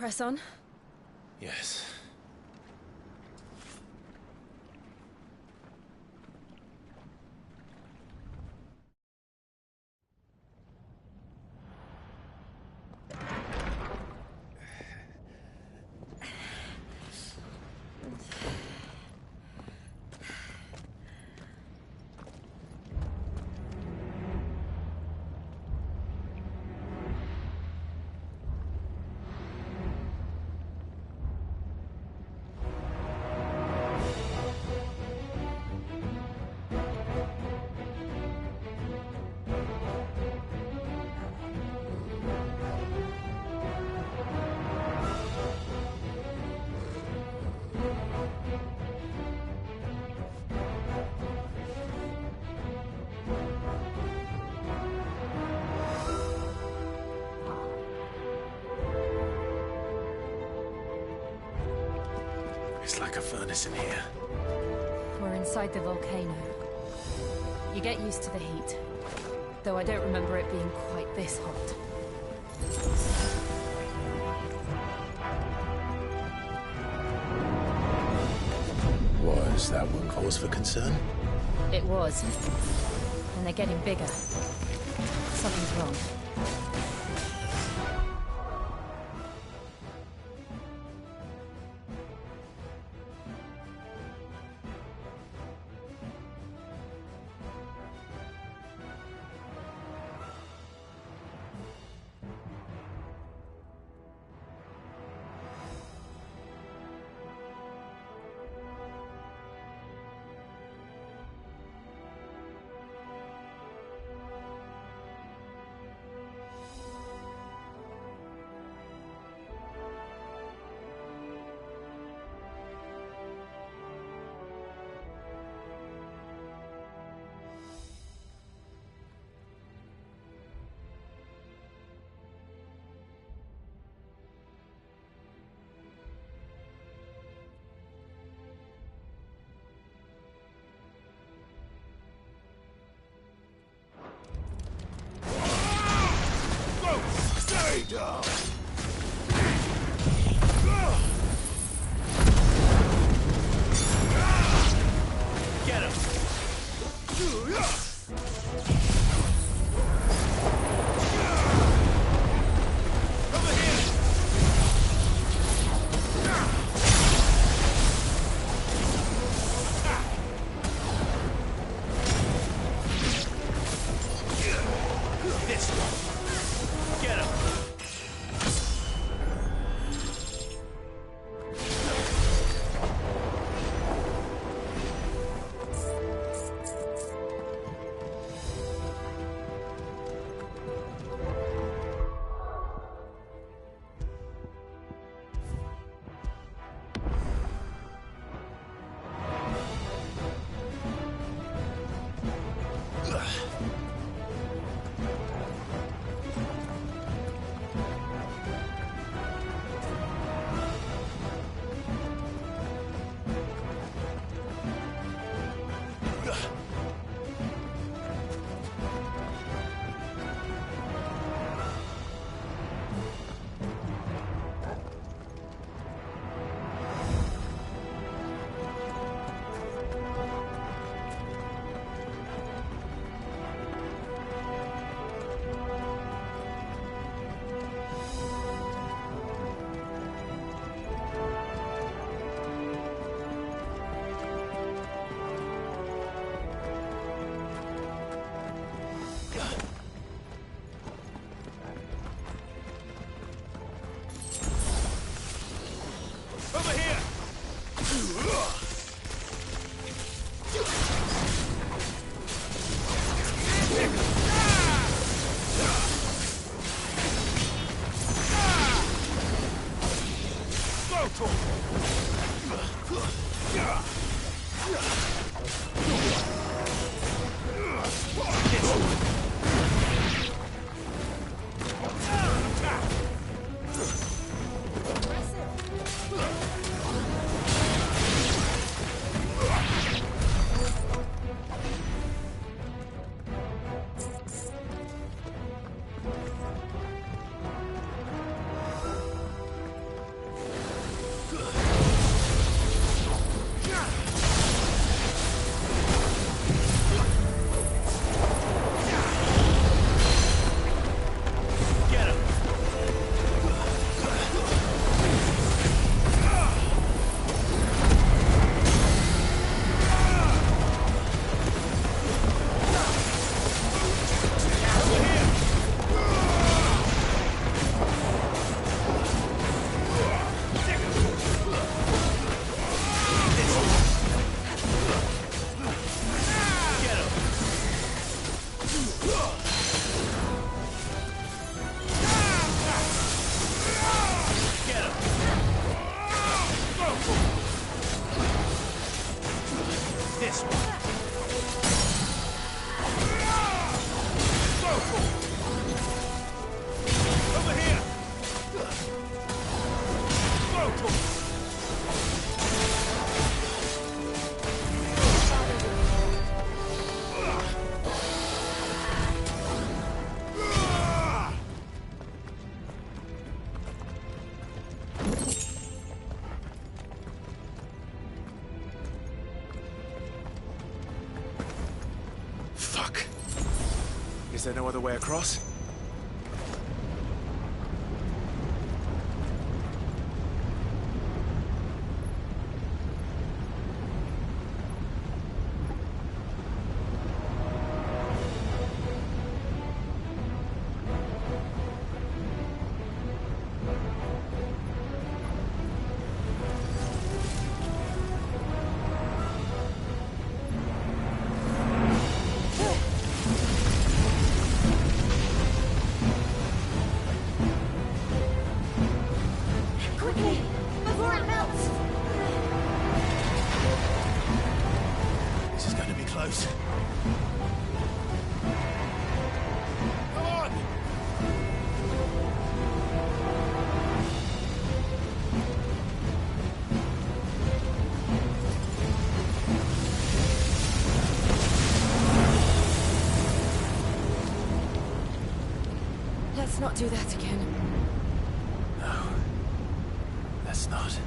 Press on. Yes. It's like a furnace in here. We're inside the volcano. You get used to the heat, though I don't remember it being quite this hot. Was that one cause for concern? It was. And they're getting bigger. Something's wrong. Stay down! Get him! Over here! This one! Get him! Over here! Go, Tom! there no other way across? Let's not do that again. No. Let's not.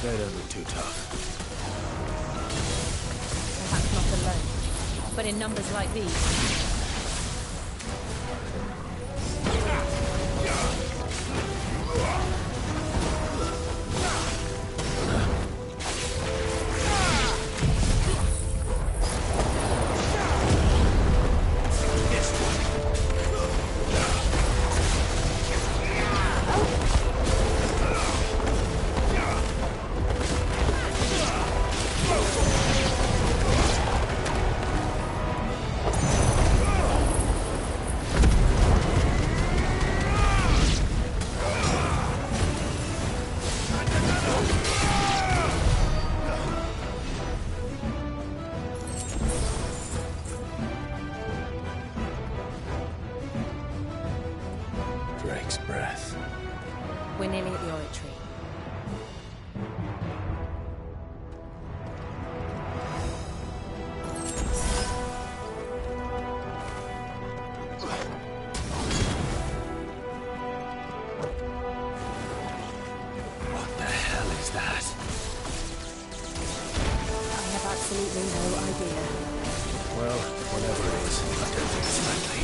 They don't look too tough. Perhaps not alone, but in numbers like these. We're nearly at the oratory. What the hell is that? I have absolutely no idea. Well, whatever it is, I don't think it's friendly.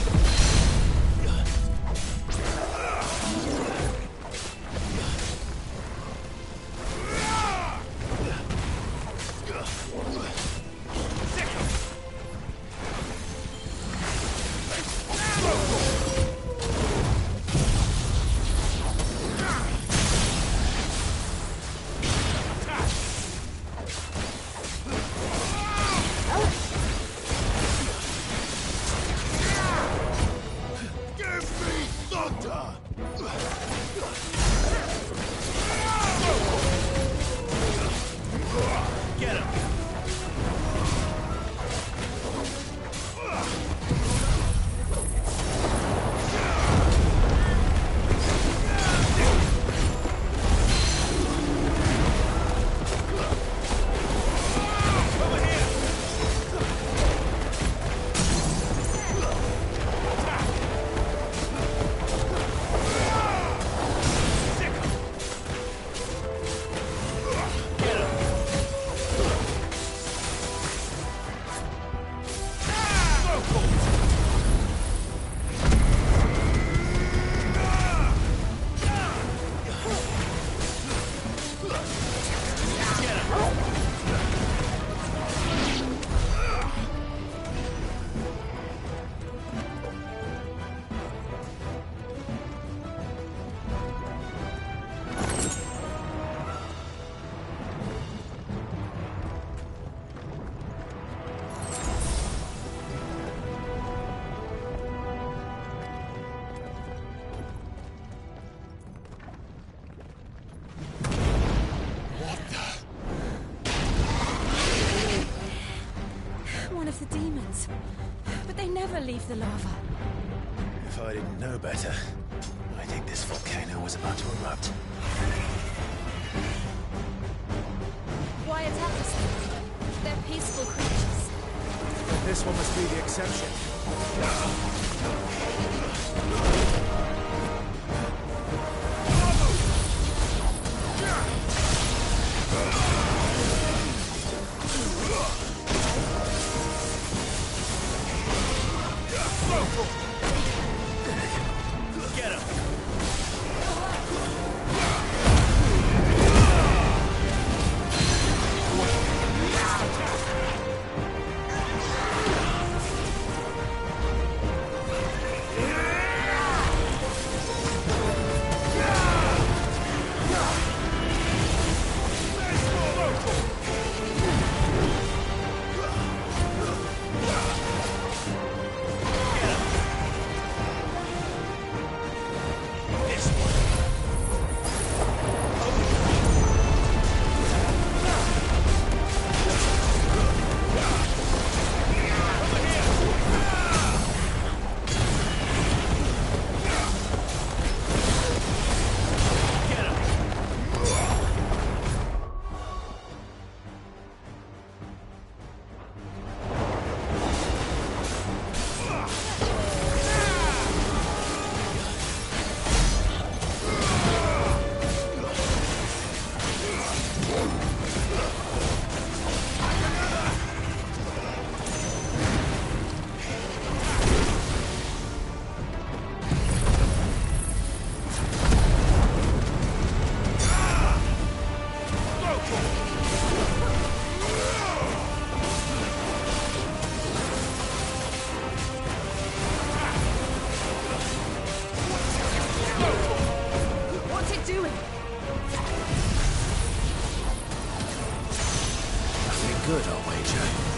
The demons. But they never leave the lava. If I didn't know better, I think this volcano was about to erupt. Why attack us? They're peaceful creatures. This one must be the exception. Good, I'll wager.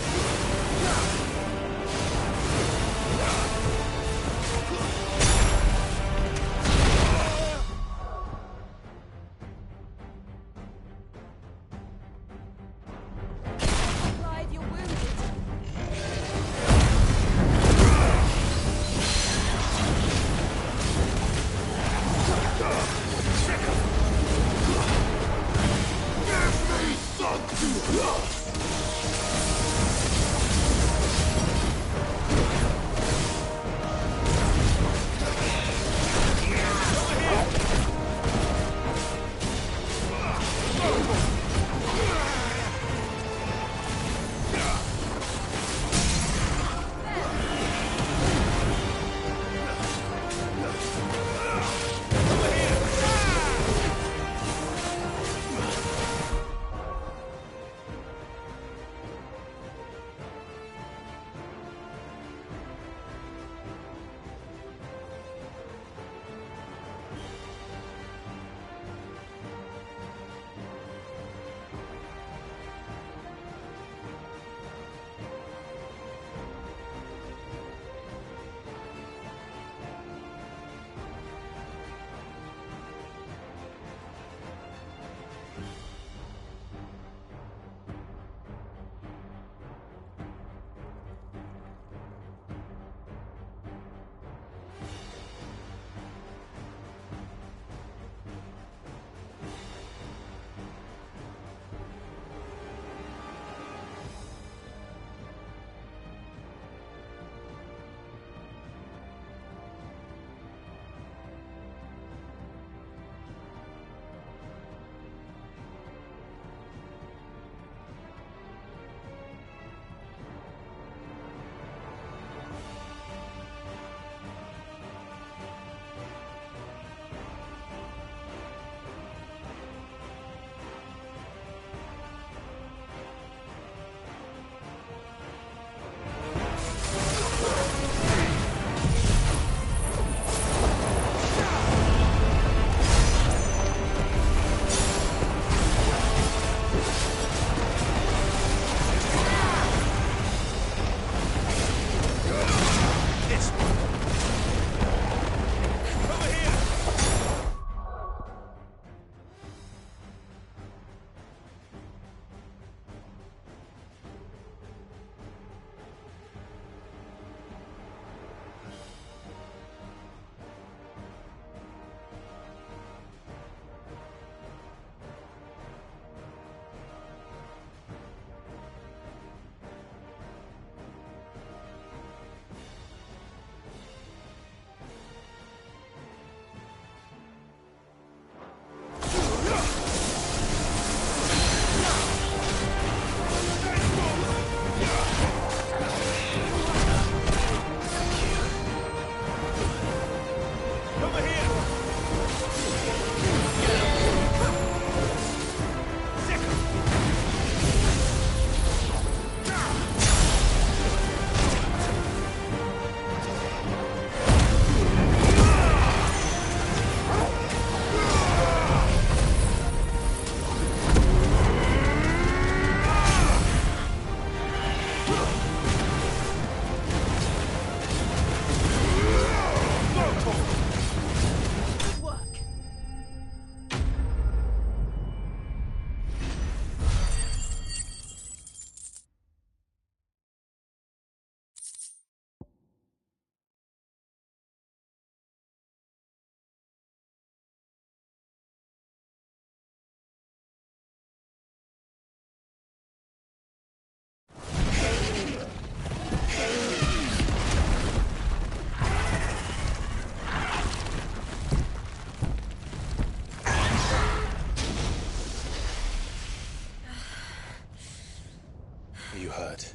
Are you hurt?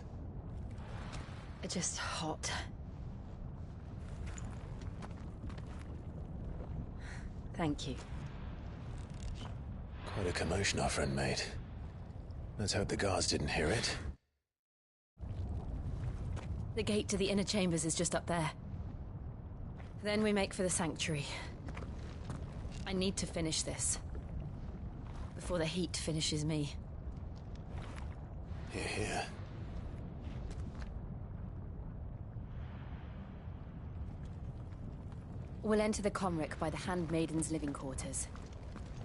Just hot. Thank you. Quite a commotion our friend made. Let's hope the guards didn't hear it. The gate to the inner chambers is just up there. Then we make for the sanctuary. I need to finish this. Before the heat finishes me. Hear, hear. We'll enter the Comric by the Handmaiden's living quarters.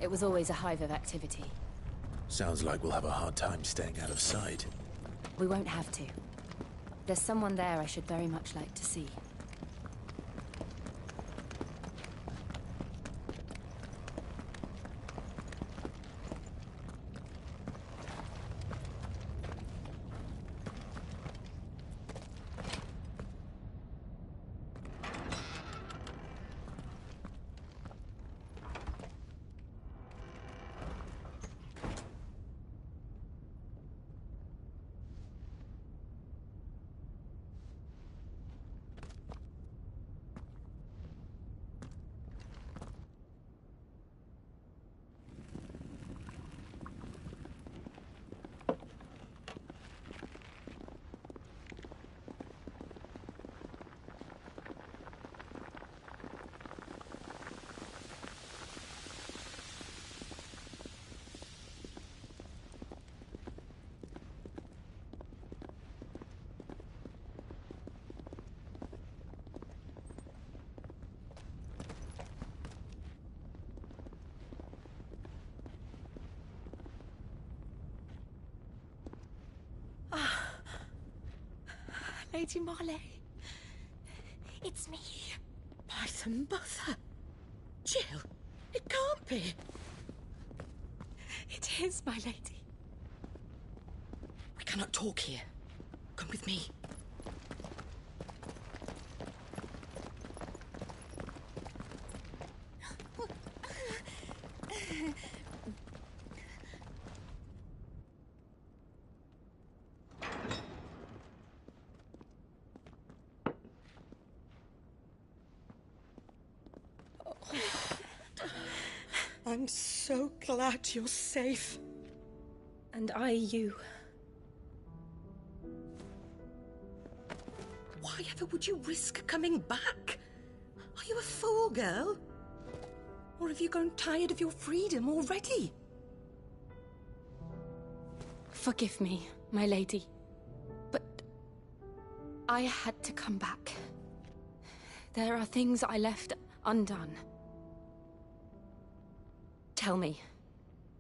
It was always a hive of activity. Sounds like we'll have a hard time staying out of sight. We won't have to. There's someone there I should very much like to see. Lady Marley. It's me. By the mother. Jill, it can't be. It is, my lady. We cannot talk here. Come with me. I'm so glad you're safe. And I you. Why ever would you risk coming back? Are you a fool, girl? Or have you grown tired of your freedom already? Forgive me, my lady. But I had to come back. There are things I left undone. Tell me,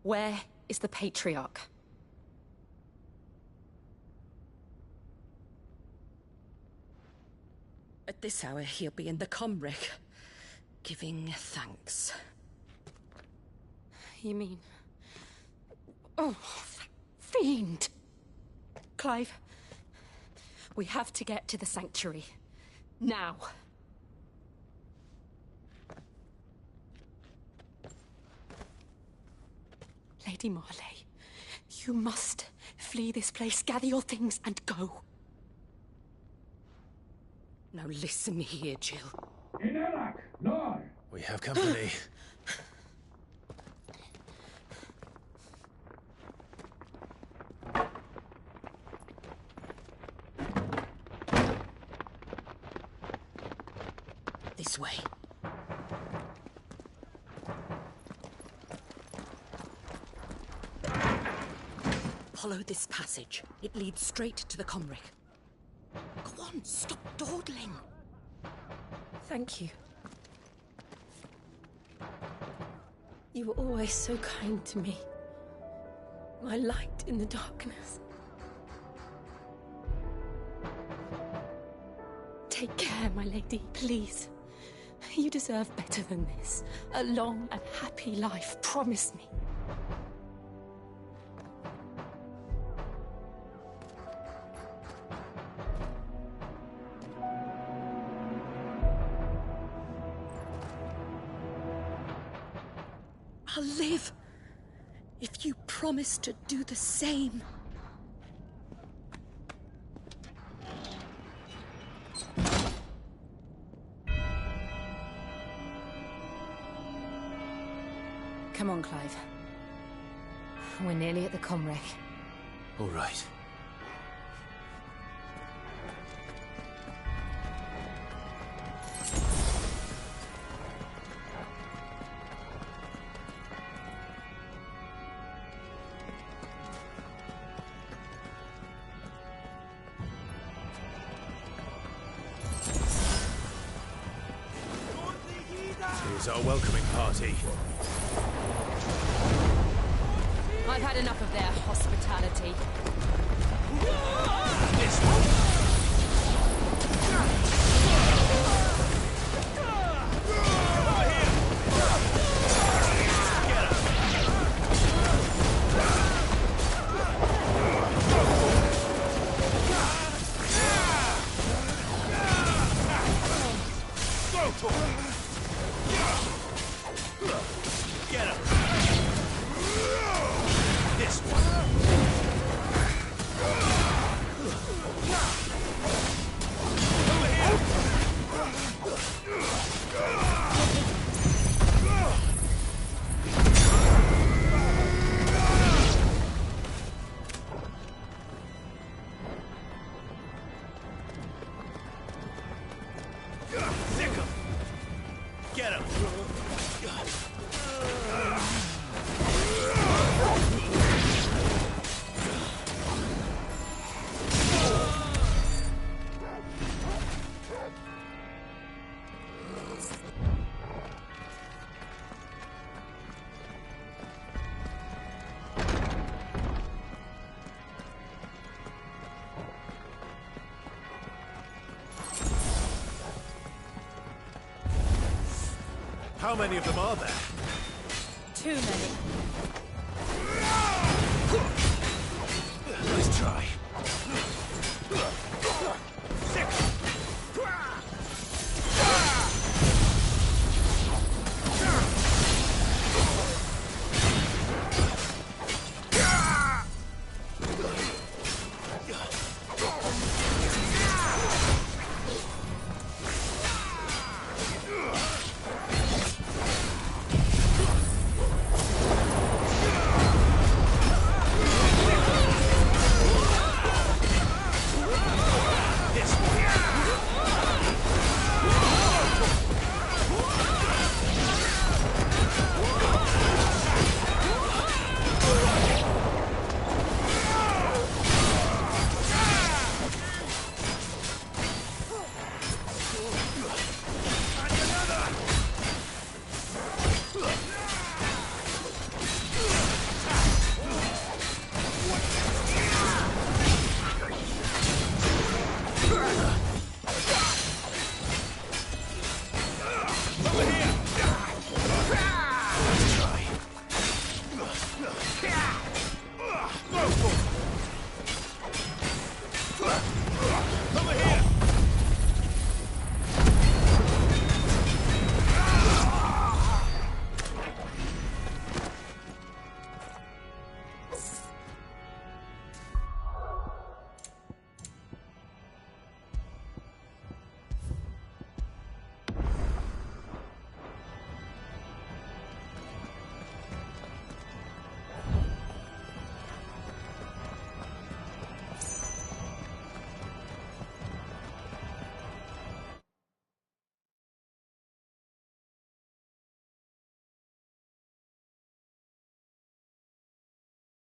where is the Patriarch? At this hour, he'll be in the Comric, giving thanks. You mean... Oh, that fiend! Clive, we have to get to the sanctuary. Now. Lady Marley, you must flee this place, gather your things, and go. Now listen here, Jill. We have company. This way. Follow this passage. It leads straight to the Comric. Go on, stop dawdling. Thank you. You were always so kind to me. My light in the darkness. Take care, my lady, please. You deserve better than this. A long and happy life, promise me. I'll live if you promise to do the same. We're nearly at the comwreck. All right. Here's our welcoming party. I've had enough of their hospitality. Get him! This one! Sick him! Get him! How many of them are there? Too many.